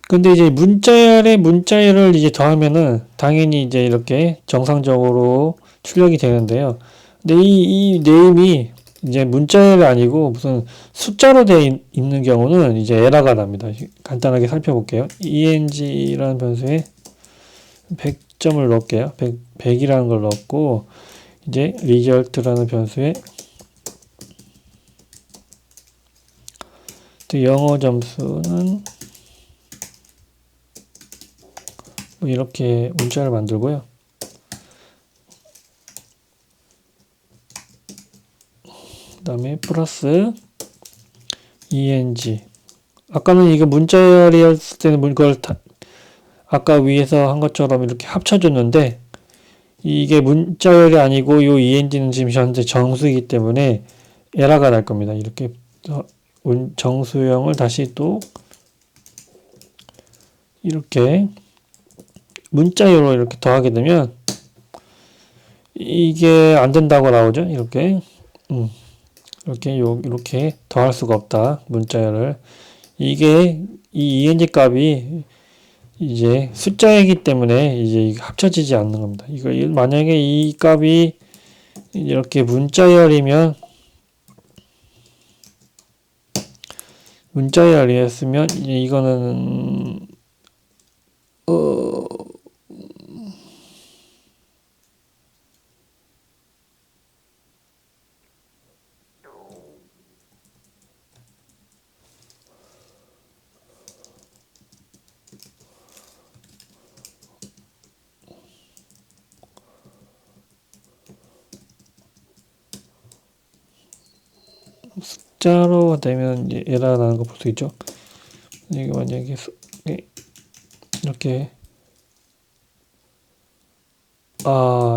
근데 이제 문자열을 이제 더하면은 당연히 이제 이렇게 정상적으로 출력이 되는데요. 근데 이 네임이 이제 문자열이 아니고 무슨 숫자로 되어 있는 경우는 이제 에러가 납니다. 간단하게 살펴볼게요. eng라는 변수에 100점을 넣을게요. 100이라는 걸 넣고 이제 result라는 변수에 또 영어 점수는 뭐 이렇게 문자를 만들고요. 그 다음에 플러스 eng. 아까는 이게 문자열이었을 때는 이걸 아까 위에서 한 것처럼 이렇게 합쳐줬는데 이게 문자열이 아니고 요 eng는 지금 현재 정수이기 때문에 에러가 날 겁니다. 이렇게 정수형을 다시 또 이렇게 문자열로 이렇게 더하게 되면 이게 안 된다고 나오죠. 이렇게 이렇게 더할 수가 없다. 문자열을 이게 이 ENG 값이 이제 숫자이기 때문에 이제 합쳐지지 않는 겁니다. 이거 만약에 이 값이 이렇게 문자열이면 문자열이었으면 이거는 숫자로 되면 에러가 나는 거 볼 수 있죠. 이게 만약에 이렇게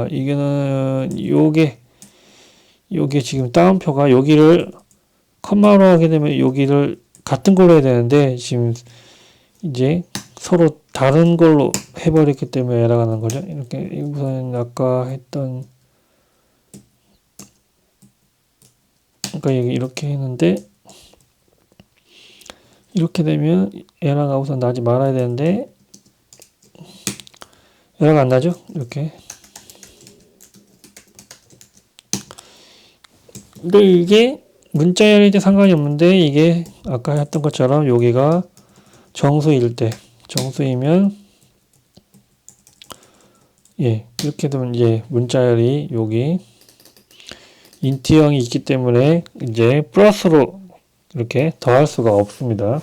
이거는 요게 지금 따옴표가 여기를 컴마로 하게 되면 여기를 같은 걸로 해야 되는데 지금 이제 서로 다른 걸로 해버렸기 때문에 에러가 나는 거죠. 이렇게 우선 아까 했던 그러니까 이렇게 했는데 이렇게 되면 에러가 우선 나지 말아야 되는데 에러가 안 나죠? 이렇게. 근데 이게 문자열일 때 상관이 없는데 이게 아까 했던 것처럼 여기가 정수일 때 정수이면 이렇게 되면 이제 문자열이 여기 인트형이 있기 때문에 이제 플러스로 이렇게 더할 수가 없습니다.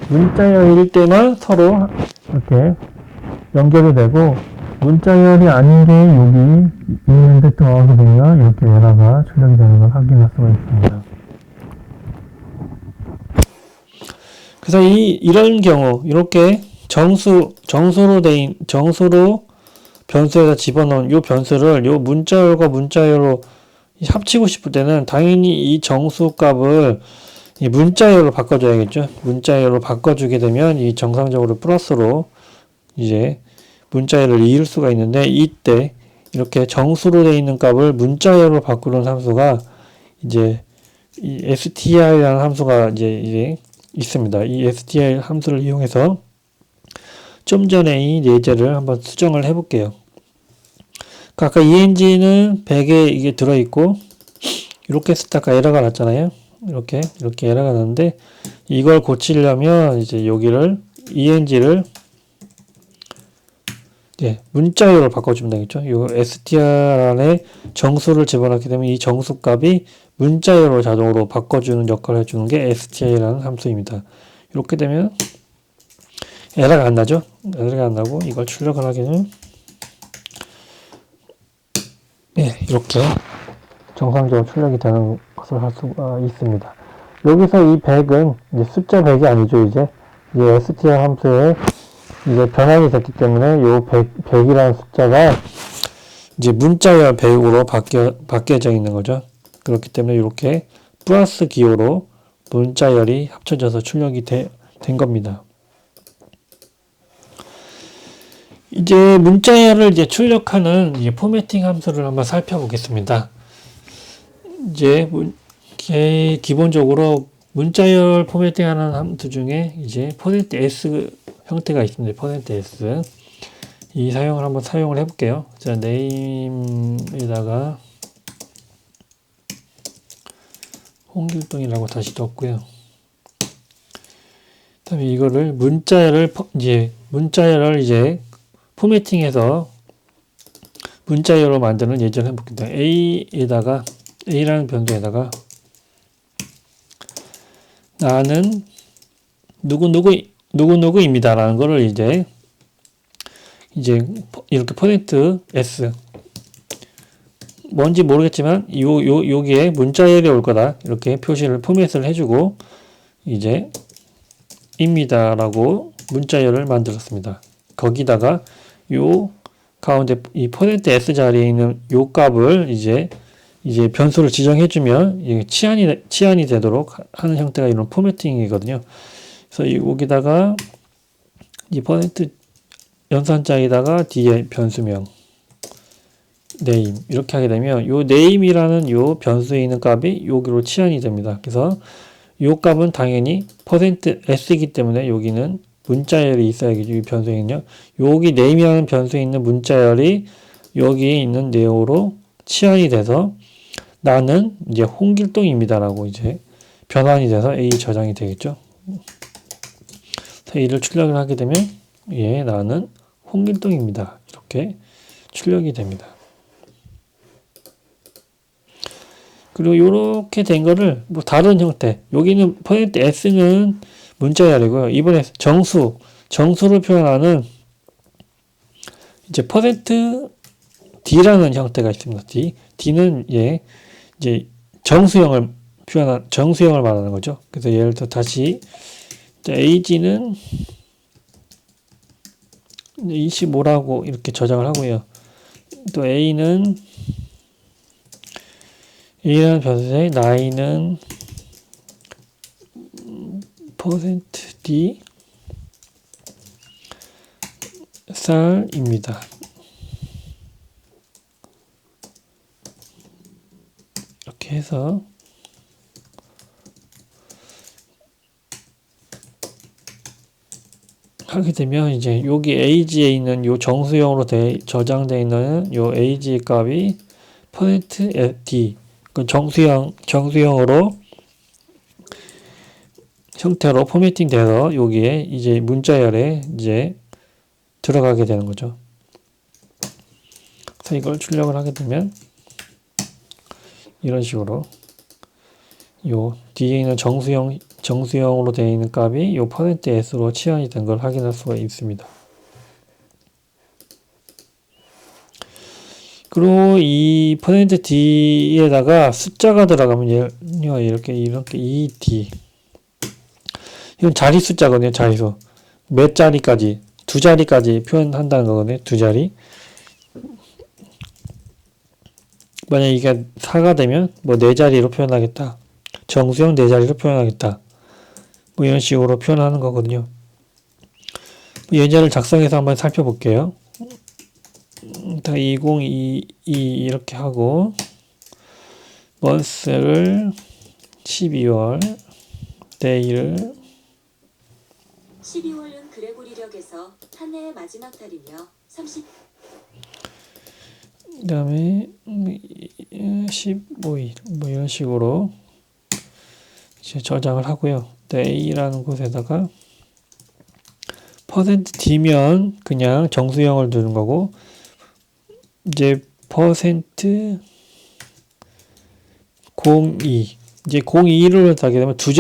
문자열일 때만 서로 이렇게 연결이 되고 문자열이 아닌 게 여기 있는데 더하게 되면 이렇게 에러가 출력이 되는 걸 확인할 수가 있습니다. 그래서 이런 경우 이렇게 정수로 변수에다 집어넣은 요 변수를 요 문자열과 문자열로 합치고 싶을 때는 당연히 이 정수값을 이 문자열로 바꿔줘야겠죠. 문자열로 바꿔주게 되면 이 정상적으로 플러스로 이제 문자열을 이을 수가 있는데, 이때 이렇게 정수로 되어 있는 값을 문자열로 바꾸는 함수가 이제 이 str이라는 함수가 이제 있습니다. 이 str 함수를 이용해서 좀 전에 이 예제를 한번 수정을 해볼게요. 아까 eng는 100에 이게 들어있고, 이렇게 했을 때 아까 에러가 났잖아요. 이렇게 에러가 났는데, 이걸 고치려면 이제 여기를 eng를 문자열로 바꿔주면 되겠죠. 요 str 안에 정수를 집어넣게 되면 이 정수값이 문자열로 자동으로 바꿔주는 역할을 해주는 게 str라는 함수입니다. 이렇게 되면 에러가 안 나죠. 에러가 안 나고 이걸 출력을 하게 되면 이렇게 정상적으로 출력이 되는 것을 할 수가 있습니다. 여기서 이 100은 이제 숫자 100이 아니죠. 이제 str 함수에 이제 변환이 됐기 때문에 요 100이라는 숫자가 이제 문자열 100으로 바뀌어져 있는 거죠. 그렇기 때문에 이렇게 플러스 기호로 문자열이 합쳐져서 출력이 된 겁니다. 이제 문자열을 이제 출력하는 이제 포매팅 함수를 한번 살펴보겠습니다. 이제 기본적으로 문자열 포매팅하는 함수 중에 이제 %s 형태가 있습니다. %s 이 사용을 한번 사용을 해볼게요. 자, name에다가 홍길동이라고 다시 넣었고요. 그다음에 이거를 문자열을 이제 포매팅해서 문자열로 만드는 예제를 해볼게요. A라는 변수에다가 나는 누구누구입니다 라는 거를 이제 이렇게 %s 뭔지 모르겠지만 여기에 문자열이 올 거다 이렇게 표시를 포맷을 해주고 이제 입니다라고 문자열을 만들었습니다. 거기다가 요 가운데 이 %s 자리에 있는 요 값을 이제 변수를 지정해주면 이게 치환이 되도록 하는 형태가 이런 포매팅이거든요. 그래서 여기다가 이 %연산자에다가 뒤에 변수명 name 이렇게 하게 되면 요 name이라는 요 변수에 있는 값이 여기로 치환이 됩니다. 그래서 요 값은 당연히 %s이기 때문에 여기는 문자열이 있어야겠죠. 이 변수에는요. 여기 name이라는 변수에 있는 문자열이 여기에 있는 내용으로 치환이 돼서 나는 이제 홍길동입니다라고 이제 변환이 돼서 A 저장이 되겠죠. A를 출력을 하게 되면 나는 홍길동입니다. 이렇게 출력이 됩니다. 그리고 이렇게 된 거를 뭐 다른 형태, 여기는 %s는 문자열이고요. 이번에 정수를 표현하는 이제 %d라는 형태가 있습니다. d는 이제 정수형을 말하는 거죠. 그래서 예를 들어 다시 ag는 25라고 이렇게 저장을 하고요. 또 a라는 변수에 나이는 %d 쌀입니다. 이렇게 해서 하게 되면 이제 여기 age에 있는 요 정수형으로 저장되어 있는 요 age 값이 %d 그 정수형으로 형태로 포매팅 돼서 여기에 이제 문자열에 이제 들어가게 되는 거죠. 그래서 이걸 출력을 하게 되면 이런 식으로 요 뒤에 있는 정수형으로 되어 있는 값이 요 %s로 치환이 된 걸 확인할 수가 있습니다. 그리고 이 %d에다가 숫자가 들어가면 이렇게 ed 이건 자리 숫자거든요. 자리수 몇 자리까지 2자리까지 표현한다는 거거든요. 2자리 만약 이게 4가 되면 뭐 4자리로 표현하겠다. 정수형 4자리로 표현하겠다. 뭐 이런 식으로 표현하는 거거든요. 예제를 작성해서 한번 살펴볼게요. 2022 이렇게 하고 month를 12월, day를 12월은 그레고리력에서 한 해의 마지막 달이며 30. 그 다음에 15일 뭐 이런 식으로 이제 저장을 하고요. day라는 곳에다가 %d면 그냥 정수형을 두는 거고 이제 %02 이제 02를 하게 되면 두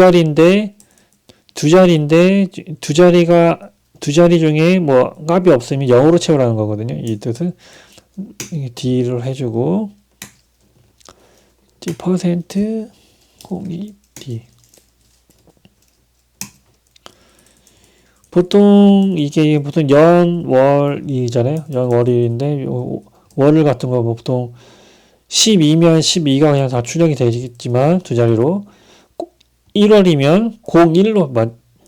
자리 중에 뭐 값이 없으면 0으로 채우라는 거거든요. 이 뜻은 D를 해주고 %02D 보통 연월이잖아요. 연월일인데 월을 같은 거 보통 12면 12가 그냥 다 출력이 되겠지만 두 자리로 1월이면 01로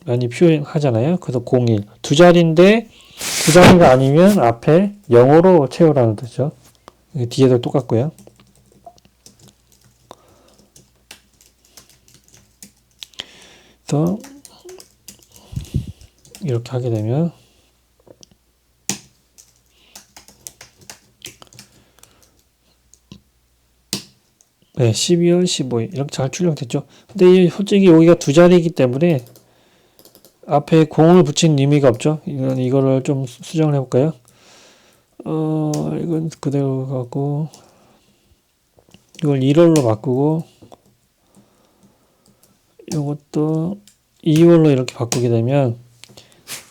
많이 표현하잖아요. 그래서 01 두 자리인데 두 자리가 아니면 앞에 0으로 채우라는 뜻이죠. 뒤에도 똑같고요. 그래서 이렇게 하게 되면 네, 12월 15일 이렇게 잘 출력됐죠. 근데 솔직히 여기가 두 자리이기 때문에 앞에 0을 붙인 의미가 없죠. 이거를 좀 수정을 해볼까요? 이건 그대로 가고 이걸 1월로 바꾸고 이것도 2월로 이렇게 바꾸게 되면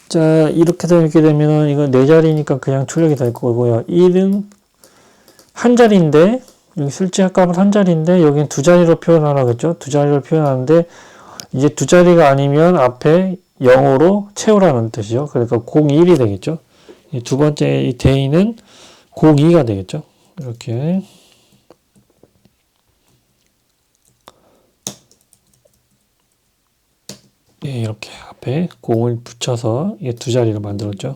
자 이렇게 되면 이건 네 자리니까 그냥 출력이 될 거고요. 1은 한 자리인데 여기 실제 값은 한 자리인데 여기는 두 자리로 표현하라겠죠. 두 자리로 표현하는데 이제 두 자리가 아니면 앞에 0으로 채우라는 뜻이죠. 그러니까 01이 되겠죠. 두 번째 이 day는 02가 되겠죠. 이렇게 이렇게 앞에 0을 붙여서 두 자리로 만들었죠.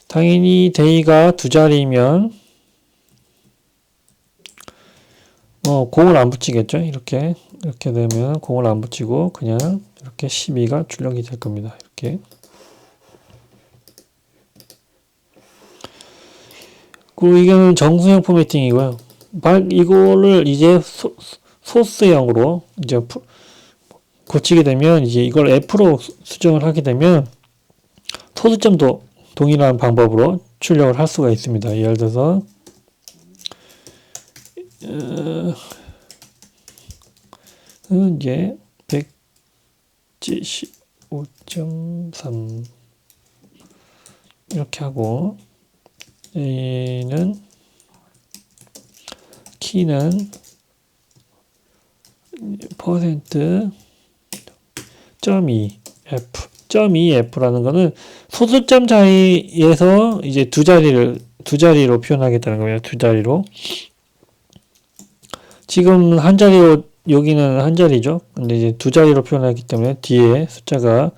당연히 day가 두 자리면 0을 안 붙이겠죠. 이렇게 되면 0을 안 붙이고 그냥 이렇게 12가 출력이 될 겁니다. 이렇게. 그리고 이거는 정수형 포매팅이고요. 이거를 이제 소스형으로 이제 고치게 되면 이제 이걸 F로 수정을 하게 되면 소수점도 동일한 방법으로 출력을 할 수가 있습니다. 예를 들어서 이제 175.3 이렇게 하고 A는 키는 %.2 F .2F라는 거는 소수점 사이에서 이제 두 자리로 표현하겠다는 거예요. 두 자리로. 지금 한 자리로 여기는 한 자리죠. 근데 이제 두 자리로 표현하기 때문에 뒤에 숫자가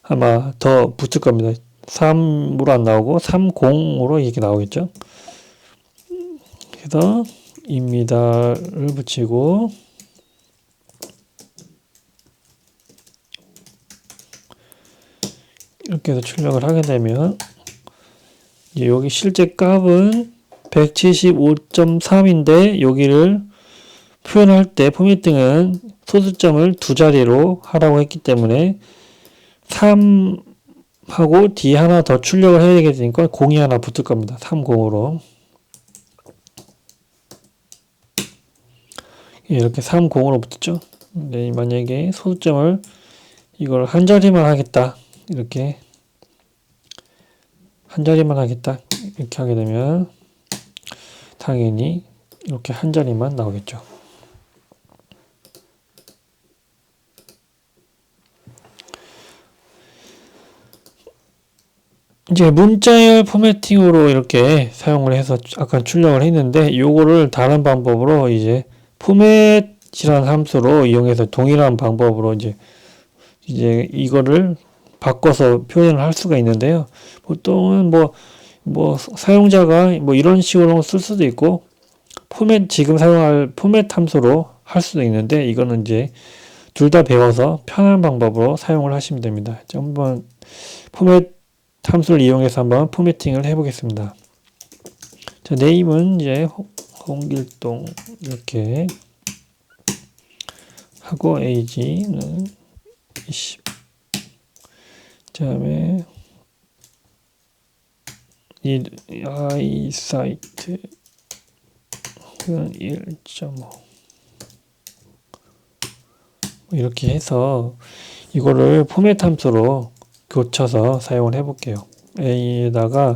아마 더 붙을 겁니다. 3으로 안 나오고 30으로 이렇게 나오겠죠. 그래서 입니다를 붙이고 이렇게 해서 출력을 하게 되면 이제 여기 실제 값은 175.3인데 여기를 표현할 때 포매팅은 소수점을 두 자리로 하라고 했기 때문에 3하고 D 하나 더 출력을 해야 되니까 0이 하나 붙을 겁니다. 30으로. 이렇게 30으로 붙었죠. 네, 만약에 소수점을 이걸 한 자리만 하겠다. 이렇게 한 자리만 하겠다. 이렇게 하게 되면 당연히 이렇게 한 자리만 나오겠죠. 이제 문자열 포매팅으로 이렇게 사용을 해서 아까 출력을 했는데 요거를 다른 방법으로 이제 포맷이라는 함수로 이용해서 동일한 방법으로 이제 이거를 바꿔서 표현을 할 수가 있는데요. 보통은 뭐 사용자가 뭐 이런 식으로 쓸 수도 있고 지금 사용할 포맷 함수로 할 수도 있는데 이거는 이제 둘 다 배워서 편한 방법으로 사용을 하시면 됩니다. 한번 포맷 함수를 이용해서 한번 포매팅을 해보겠습니다. 자, 네임은 이제 홍길동 이렇게 하고 age는 20. 그다음에 i 사이트 1.5 이렇게 해서 이거를 포맷 함수로 고쳐서 사용을 해볼게요. A에다가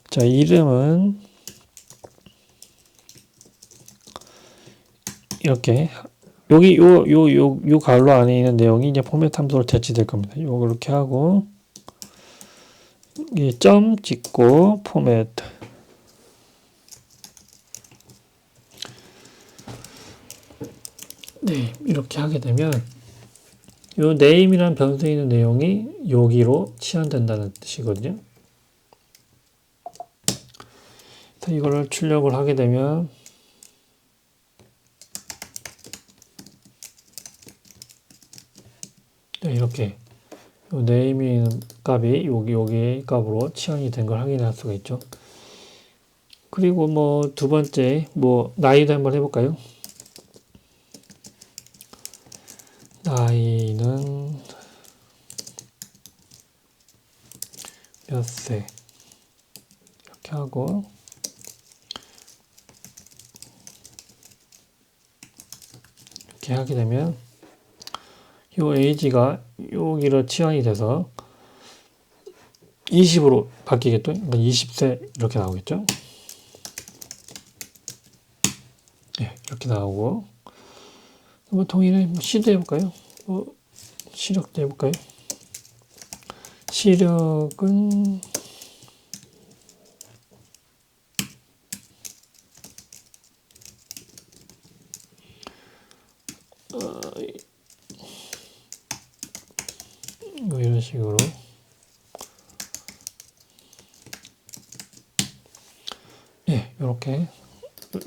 자 이름은 이렇게 여기 요 가로 안에 있는 내용이 이제 포맷 함수로 대치될 겁니다. 요거 이렇게 하고 이 점 찍고 포맷 네 이렇게 하게 되면 요 name이라는 변수에 있는 내용이 여기로 치환된다는 뜻이거든요. 그래서 이거를 출력을 하게 되면 네, 이렇게 요 name이 있는 값이 여기 값으로 치환이 된 걸 확인할 수가 있죠. 그리고 뭐 두 번째 뭐 나이도 한번 해볼까요? 나이는 몇 세 이렇게 하고 이렇게 하게 되면 요 age가 여기로 치환이 돼서 20으로 바뀌겠죠? 그러니까 20세 이렇게 나오겠죠? 네, 이렇게 나오고 뭐 동일해 시도 해볼까요? 시력도 해볼까요? 시력은 뭐 이런 식으로 예, 이렇게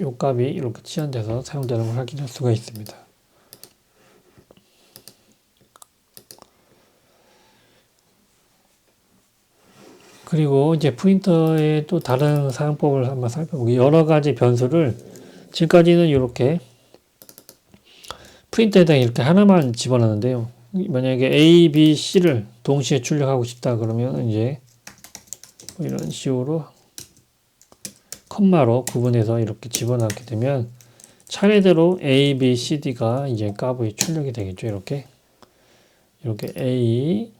요 값이 이렇게 치환돼서 사용되는 걸 확인할 수가 있습니다. 그리고 이제 프린터의 또 다른 사용법을 한번 살펴보기 여러 가지 변수를 지금까지는 이렇게 프린터에다 이렇게 하나만 집어넣는데요. 만약에 A, B, C를 동시에 출력하고 싶다 그러면 이제 뭐 이런 식으로 컴마로 구분해서 이렇게 집어넣게 되면 차례대로 A, B, C, D가 이제 값이 출력이 되겠죠. 이렇게 A,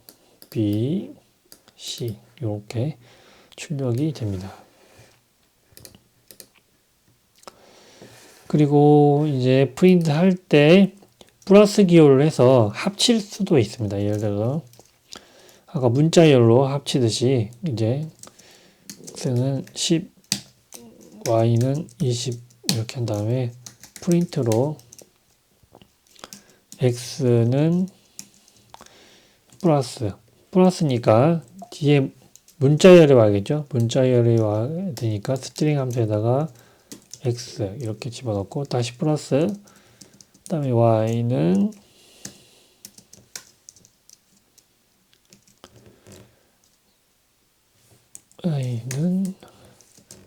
B, C 이렇게 출력이 됩니다. 그리고 이제 프린트 할 때 플러스 기호를 해서 합칠 수도 있습니다. 예를 들어서 아까 문자열로 합치듯이 이제 x는 10, y는 20 이렇게 한 다음에 프린트로 x는 플러스니까 뒤에 문자열이 와야겠죠. 문자열이 와야 되니까 스트링 함수에다가 x 이렇게 집어넣고 다시 플러스 그 다음에 y는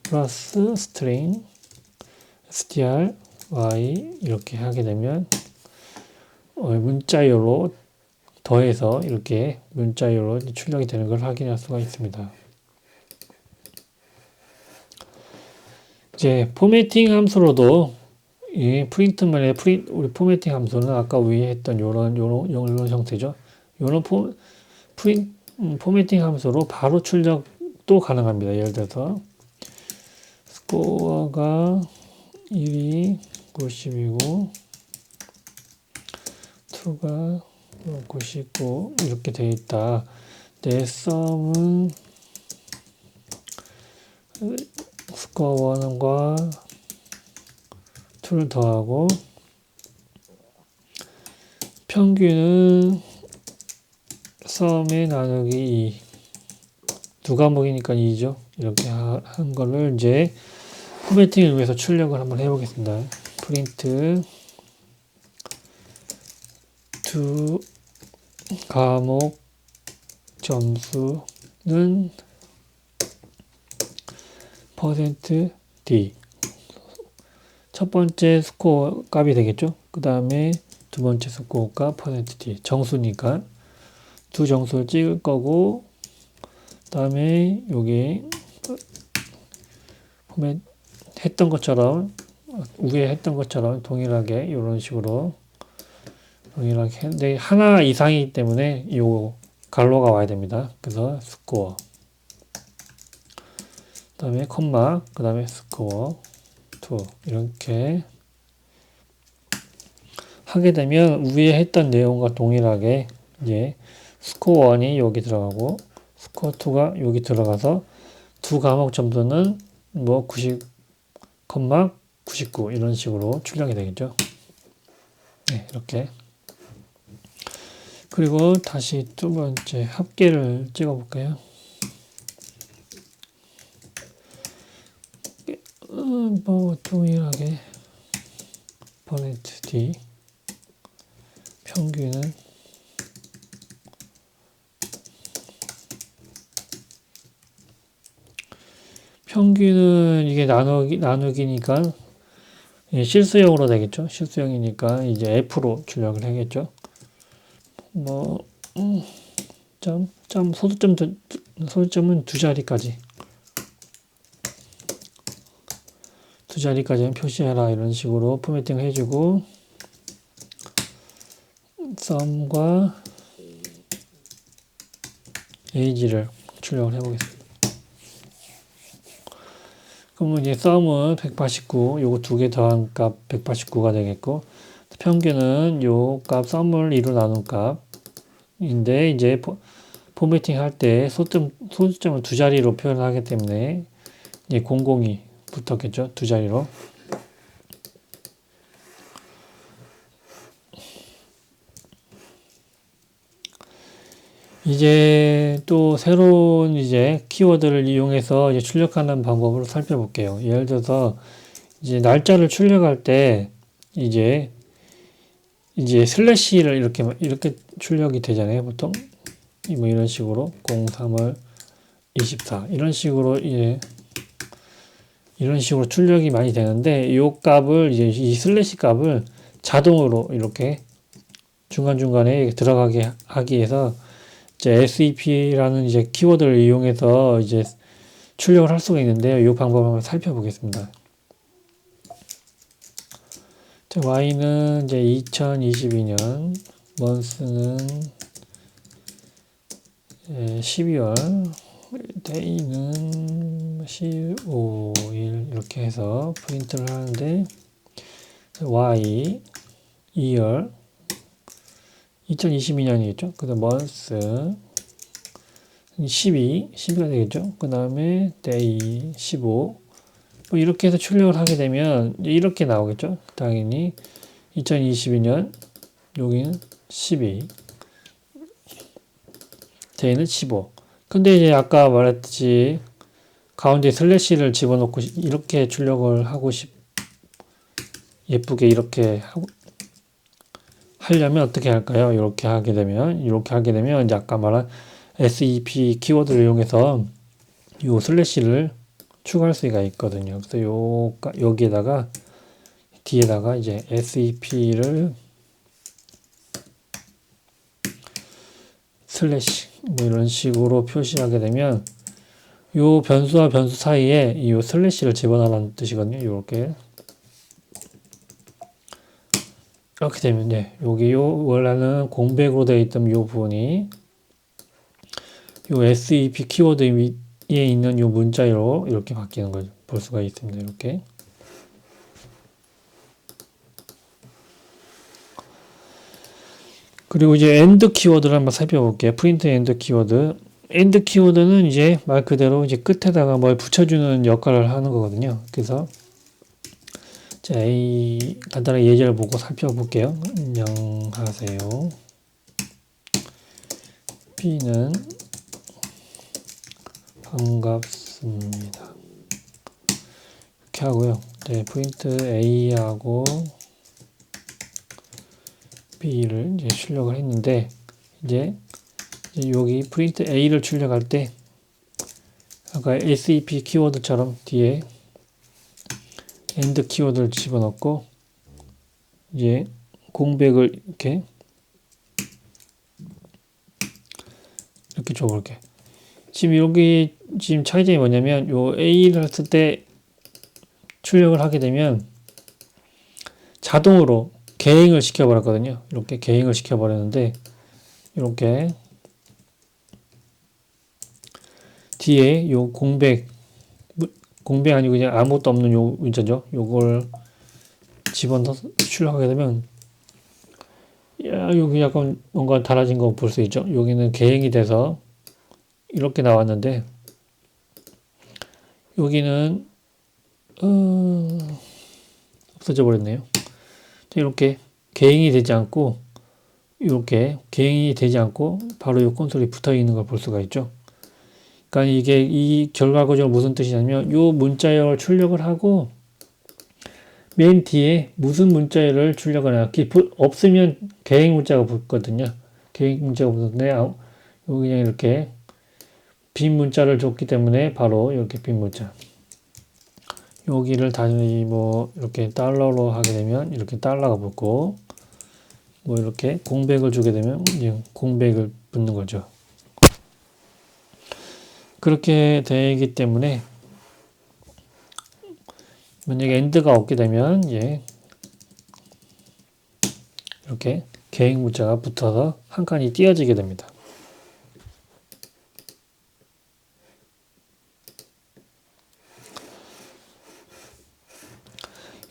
플러스 스트링 str y 이렇게 하게 되면 문자열로 더해서 이렇게 문자열로 출력이 되는 걸 확인할 수가 있습니다. 이제 포매팅 함수로도 이 프린트만의 우리 포매팅 함수는 아까 위에 했던 요런 형태죠. 요런 포매팅 함수로 바로 출력도 가능합니다. 예를 들어서 스코어가 1이 90이고 2가 99 이렇게 되어 있다. 내 썸은 스코어 1과 2를 더하고 평균은 썸에 나누기 2. 두 과목이니까 2죠. 이렇게 한 거를 이제 포매팅을 위해서 출력을 한번 해보겠습니다. 프린트 두 과목 점수는 %D. 첫 번째 스코어 값이 되겠죠. 그 다음에 두 번째 스코어 값 %D. 정수니까 두 정수를 찍을 거고, 그 다음에 여기 포맷 했던 것처럼 위에 했던 것처럼 동일하게 이런 식으로 동일하게 했는데 하나 이상이기 때문에 이 갈로가 와야 됩니다. 그래서 스코어 그 다음에 콤마 그 다음에 스코어 2 이렇게 하게 되면 위에 했던 내용과 동일하게 이제 스코어 1이 여기 들어가고 스코어 2가 여기 들어가서 두 과목 점수는 뭐 90, 99 이런 식으로 출력이 되겠죠. 네, 이렇게. 그리고 다시 두 번째 합계를 찍어 볼까요? 뭐 동일하게 %D 평균은 이게 나누기니까 실수형으로 되겠죠. 실수형이니까 이제 F로 출력을 하겠죠. 뭐 소수점은 두 자리까지 표시해라 이런 식으로 포매팅 해주고 썸과 age를 출력을 해보겠습니다. 그러면 이제 썸은 189, 요거 두 개 더한 값 189가 되겠고, 평균은 요 값 썸을 2로 나눈 값인데, 이제 포매팅 할 때 소수점을 두 자리로 표현하기 때문에 이제 00이 붙었겠죠. 두 자리로. 이제 또 새로운 이제 키워드를 이용해서 이제 출력하는 방법을 살펴볼게요. 예를 들어서 이제 날짜를 출력할 때 이제 슬래시를 이렇게 출력이 되잖아요. 보통 뭐 이런 식으로 03월 24 이런 식으로 출력이 많이 되는데 이 값을 이 슬래시 값을 자동으로 이렇게 중간중간에 들어가게 하기 위해서 이제 SEP라는 이제 키워드를 이용해서 이제 출력을 할 수가 있는데요. 이 방법을 한번 살펴보겠습니다. 자, Y는 이제 2022년, month는 12월, day는 15일 이렇게 해서 프린트를 하는데 Y, 2월 2022년이겠죠. 그 다음 month 12가 되겠죠. 그 다음에 day 15 뭐 이렇게 해서 출력을 하게 되면 이렇게 나오겠죠. 당연히 2022년 여기는 12 day는 15 근데 이제 아까 말했듯이 가운데 슬래시를 집어넣고 이렇게 출력을 하고 예쁘게 이렇게 하려면 어떻게 할까요? 이렇게 하게 되면 이제 아까 말한 SEP 키워드를 이용해서 요 슬래시를 추가할 수가 있거든요. 그래서 여기에다가 뒤에다가 이제 SEP를 슬래시 뭐 이런 식으로 표시하게 되면 요 변수와 변수 사이에 이 슬래시를 집어넣으라는 뜻이거든요. 이렇게 되면 여기 원래는 공백으로 되어 있던 요 부분이 요 SEP 키워드 위에 있는 요 문자로 이렇게 바뀌는 걸 볼 수가 있습니다. 이렇게. 그리고 이제 AND 키워드를 한번 살펴볼게요. 프린트 AND 키워드. AND 키워드는 이제 말 그대로 이제 끝에다가 뭘 붙여주는 역할을 하는 거거든요. 그래서 자, A 간단하게 예제를 보고 살펴볼게요. 안녕하세요. B는 반갑습니다. 이렇게 하고요. 네, 프린트 A하고 B를 이제 출력을 했는데 이제 여기 프린트 A를 출력할 때 아까 SEP 키워드처럼 뒤에 AND 키워드를 집어넣고 이제 공백을 이렇게 줘볼게. 지금 여기 지금 차이점이 뭐냐면 요 A를 했을 때 출력을 하게 되면 자동으로 개행을 시켜버렸거든요. 이렇게 개행을 시켜버렸는데 이렇게 뒤에 요 공백 아니고 그냥 아무것도 없는 요 문자죠. 요걸 집어넣어서 출력하게 되면 여기 약간 뭔가 달라진 거 볼 수 있죠. 여기는 개행이 돼서 이렇게 나왔는데 여기는 없어져 버렸네요. 이렇게 개행이 되지 않고 이렇게 개행이 되지 않고 바로 이 콘솔이 붙어 있는 걸 볼 수가 있죠. 그러니까 이게 이 결과 구조가 무슨 뜻이냐면 요 문자열을 출력을 하고 맨 뒤에 무슨 문자열을 출력을 해요. 없으면 개행 문자가 붙거든요. 개행 문자가 붙는데 여기 그냥 이렇게 빈 문자를 줬기 때문에 바로 이렇게 빈 문자. 여기를 다시 뭐 이렇게 달러로 하게 되면 이렇게 달러가 붙고 뭐 이렇게 공백을 주게 되면 공백을 붙는 거죠. 그렇게 되기 때문에 만약에 AND가 없게 되면 이렇게 개행 문자가 붙어서 한 칸이 띄어지게 됩니다.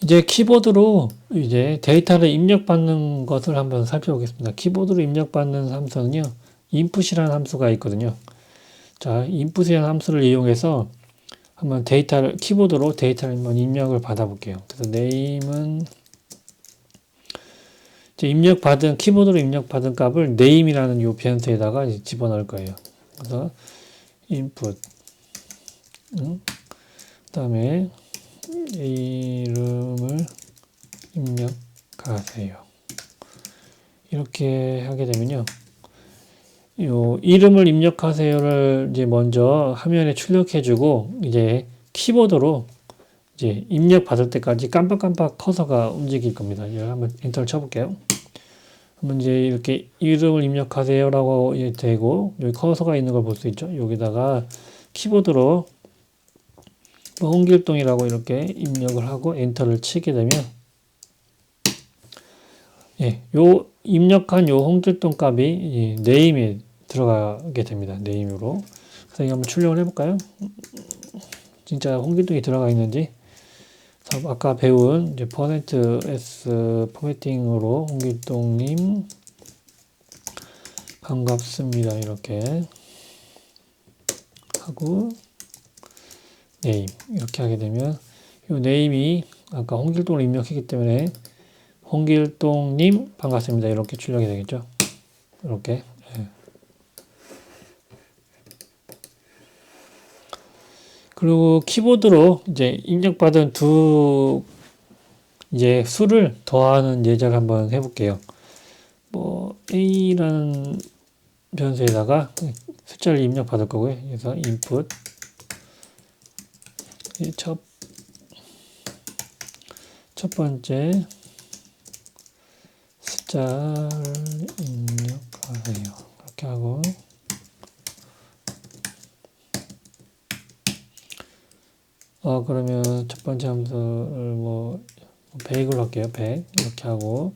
이제 키보드로 이제 데이터를 입력받는 것을 한번 살펴보겠습니다. 키보드로 입력받는 함수는요, input이라는 함수가 있거든요. 자, input이라는 함수를 이용해서 한번 키보드로 데이터를 한번 입력을 받아볼게요. 그래서 name은 이제 키보드로 입력받은 값을 name이라는 요 변수에다가 집어넣을 거예요. 그래서 input, 그 다음에 이름을 입력하세요. 이렇게 하게 되면요. 요 이름을 입력하세요를 이제 먼저 화면에 출력해주고 이제 키보드로 이제 입력 받을 때까지 깜빡깜빡 커서가 움직일 겁니다. 이걸 한번 엔터를 쳐볼게요. 한번 이제 이렇게 이름을 입력하세요라고 되고 여기 커서가 있는 걸 볼 수 있죠. 여기다가 키보드로 홍길동이라고 이렇게 입력을 하고 엔터를 치게 되면 요 입력한 요 홍길동 값이 네임에 들어가게 됩니다. 네임으로. 그래서 이거 한번 출력을 해볼까요? 진짜 홍길동이 들어가 있는지. 아까 배운 이제 %s 포매팅으로 홍길동님 반갑습니다. 이렇게 하고 네임 이렇게 하게 되면 이 네임이 아까 홍길동을 입력했기 때문에 홍길동님 반갑습니다. 이렇게 출력이 되겠죠. 이렇게. 그리고 키보드로 이제 입력받은 이제 수를 더하는 예제를 한번 해볼게요. 뭐 A라는 변수에다가 숫자를 입력받을 거고요. 그래서 input 첫 번째 숫자를 입력하세요. 이렇게 하고 그러면 첫 번째 함수를 뭐 100으로 할게요. 100 이렇게 하고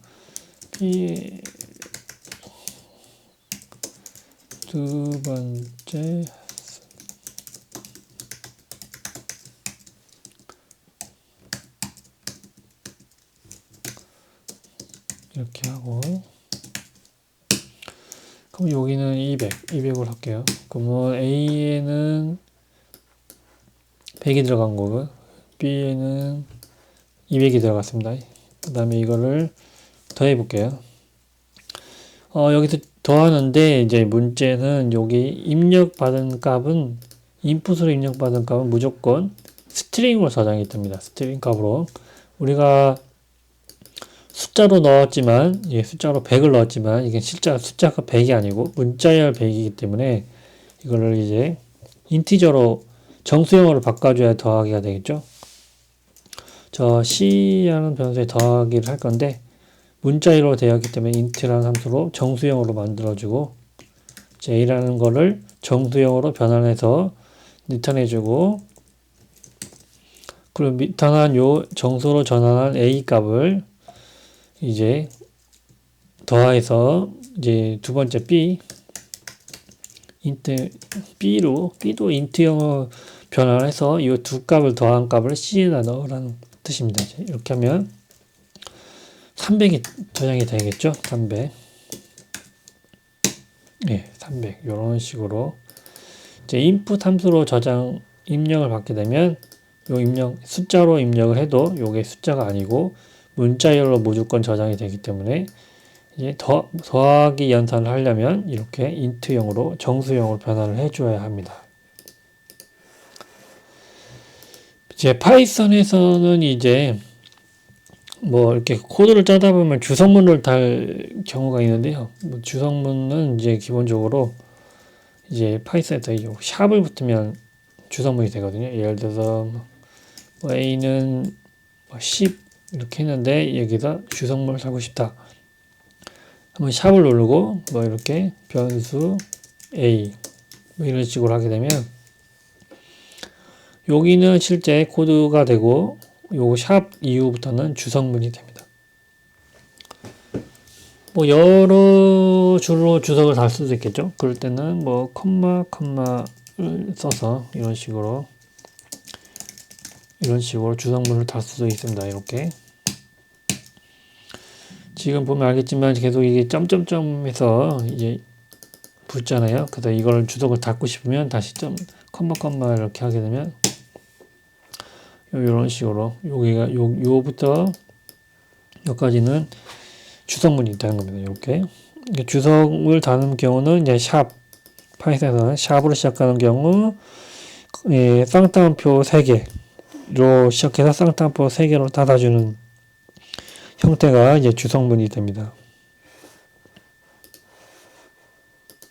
두 번째 이렇게 하고 그럼 여기는 200으로 할게요. 그러면 A에는 100이 들어간 거고 B에는 200이 들어갔습니다. 그 다음에 이거를 더해 볼게요. 여기서 더하는데 이제 문제는 여기 입력받은 값은 인풋으로 입력받은 값은 무조건 스트링으로 저장이 됩니다. 스트링 값으로 우리가 숫자로 넣었지만 이게 숫자로 100을 넣었지만 이게 실제 숫자가 100이 아니고 문자열 100이기 때문에 이거를 이제 인티저로 정수형으로 바꿔줘야 더하기가 되겠죠. 저 C라는 변수에 더하기를 할 건데 문자열로 되었기 때문에 int라는 함수로 정수형으로 만들어주고 A라는 거를 정수형으로 변환해서 리턴해주고 그리고 리턴한 요 정수로 전환한 A 값을 이제 더해서 이제 두 번째 B B도 int형으로 변환해서 이 두 값을 더한 값을 C에다 넣으라는 뜻입니다. 이렇게 하면 300이 저장이 되겠죠? 300. 예, 300. 이런 식으로 이제 input 함수로 입력을 받게 되면 요 숫자로 입력을 해도 요게 숫자가 아니고 문자열로 무조건 저장이 되기 때문에 이제 더하기 연산을 하려면 이렇게 int형으로 정수형으로 변환을 해줘야 합니다. 이제 파이썬에서는 이제 뭐 이렇게 코드를 짜다 보면 주성문을 달 경우가 있는데요. 주성문은 이제 기본적으로 이제 파이썬에서 이 샵을 붙으면 주성문이 되거든요. 예를 들어서 뭐 A는 10 이렇게 했는데 여기다 주성문을 달고 싶다. 한번 샵을 누르고 뭐 이렇게 변수 A 뭐 이런 식으로 하게 되면 여기는 실제 코드가 되고 요 샵 이후부터는 주성문이 됩니다. 뭐 여러 줄로 주석을 달 수도 있겠죠. 그럴 때는 뭐 컴마를 써서 이런 식으로 주성문을 달 수도 있습니다. 이렇게 지금 보면 알겠지만 계속 이게 점점점해서 이제 붙잖아요. 그래서 이걸 주석을 닫고 싶으면 다시 컴마 이렇게 하게 되면 이런 식으로 여기가 요부터 여기까지는 주석문이 있다는 겁니다. 이렇게 주석을 다는 경우는 이제 파이썬에서는 샵으로 시작하는 경우 쌍따옴표 3개로 시작해서 쌍따옴표 3개로 닫아주는 형태가 이제 주석문이 됩니다.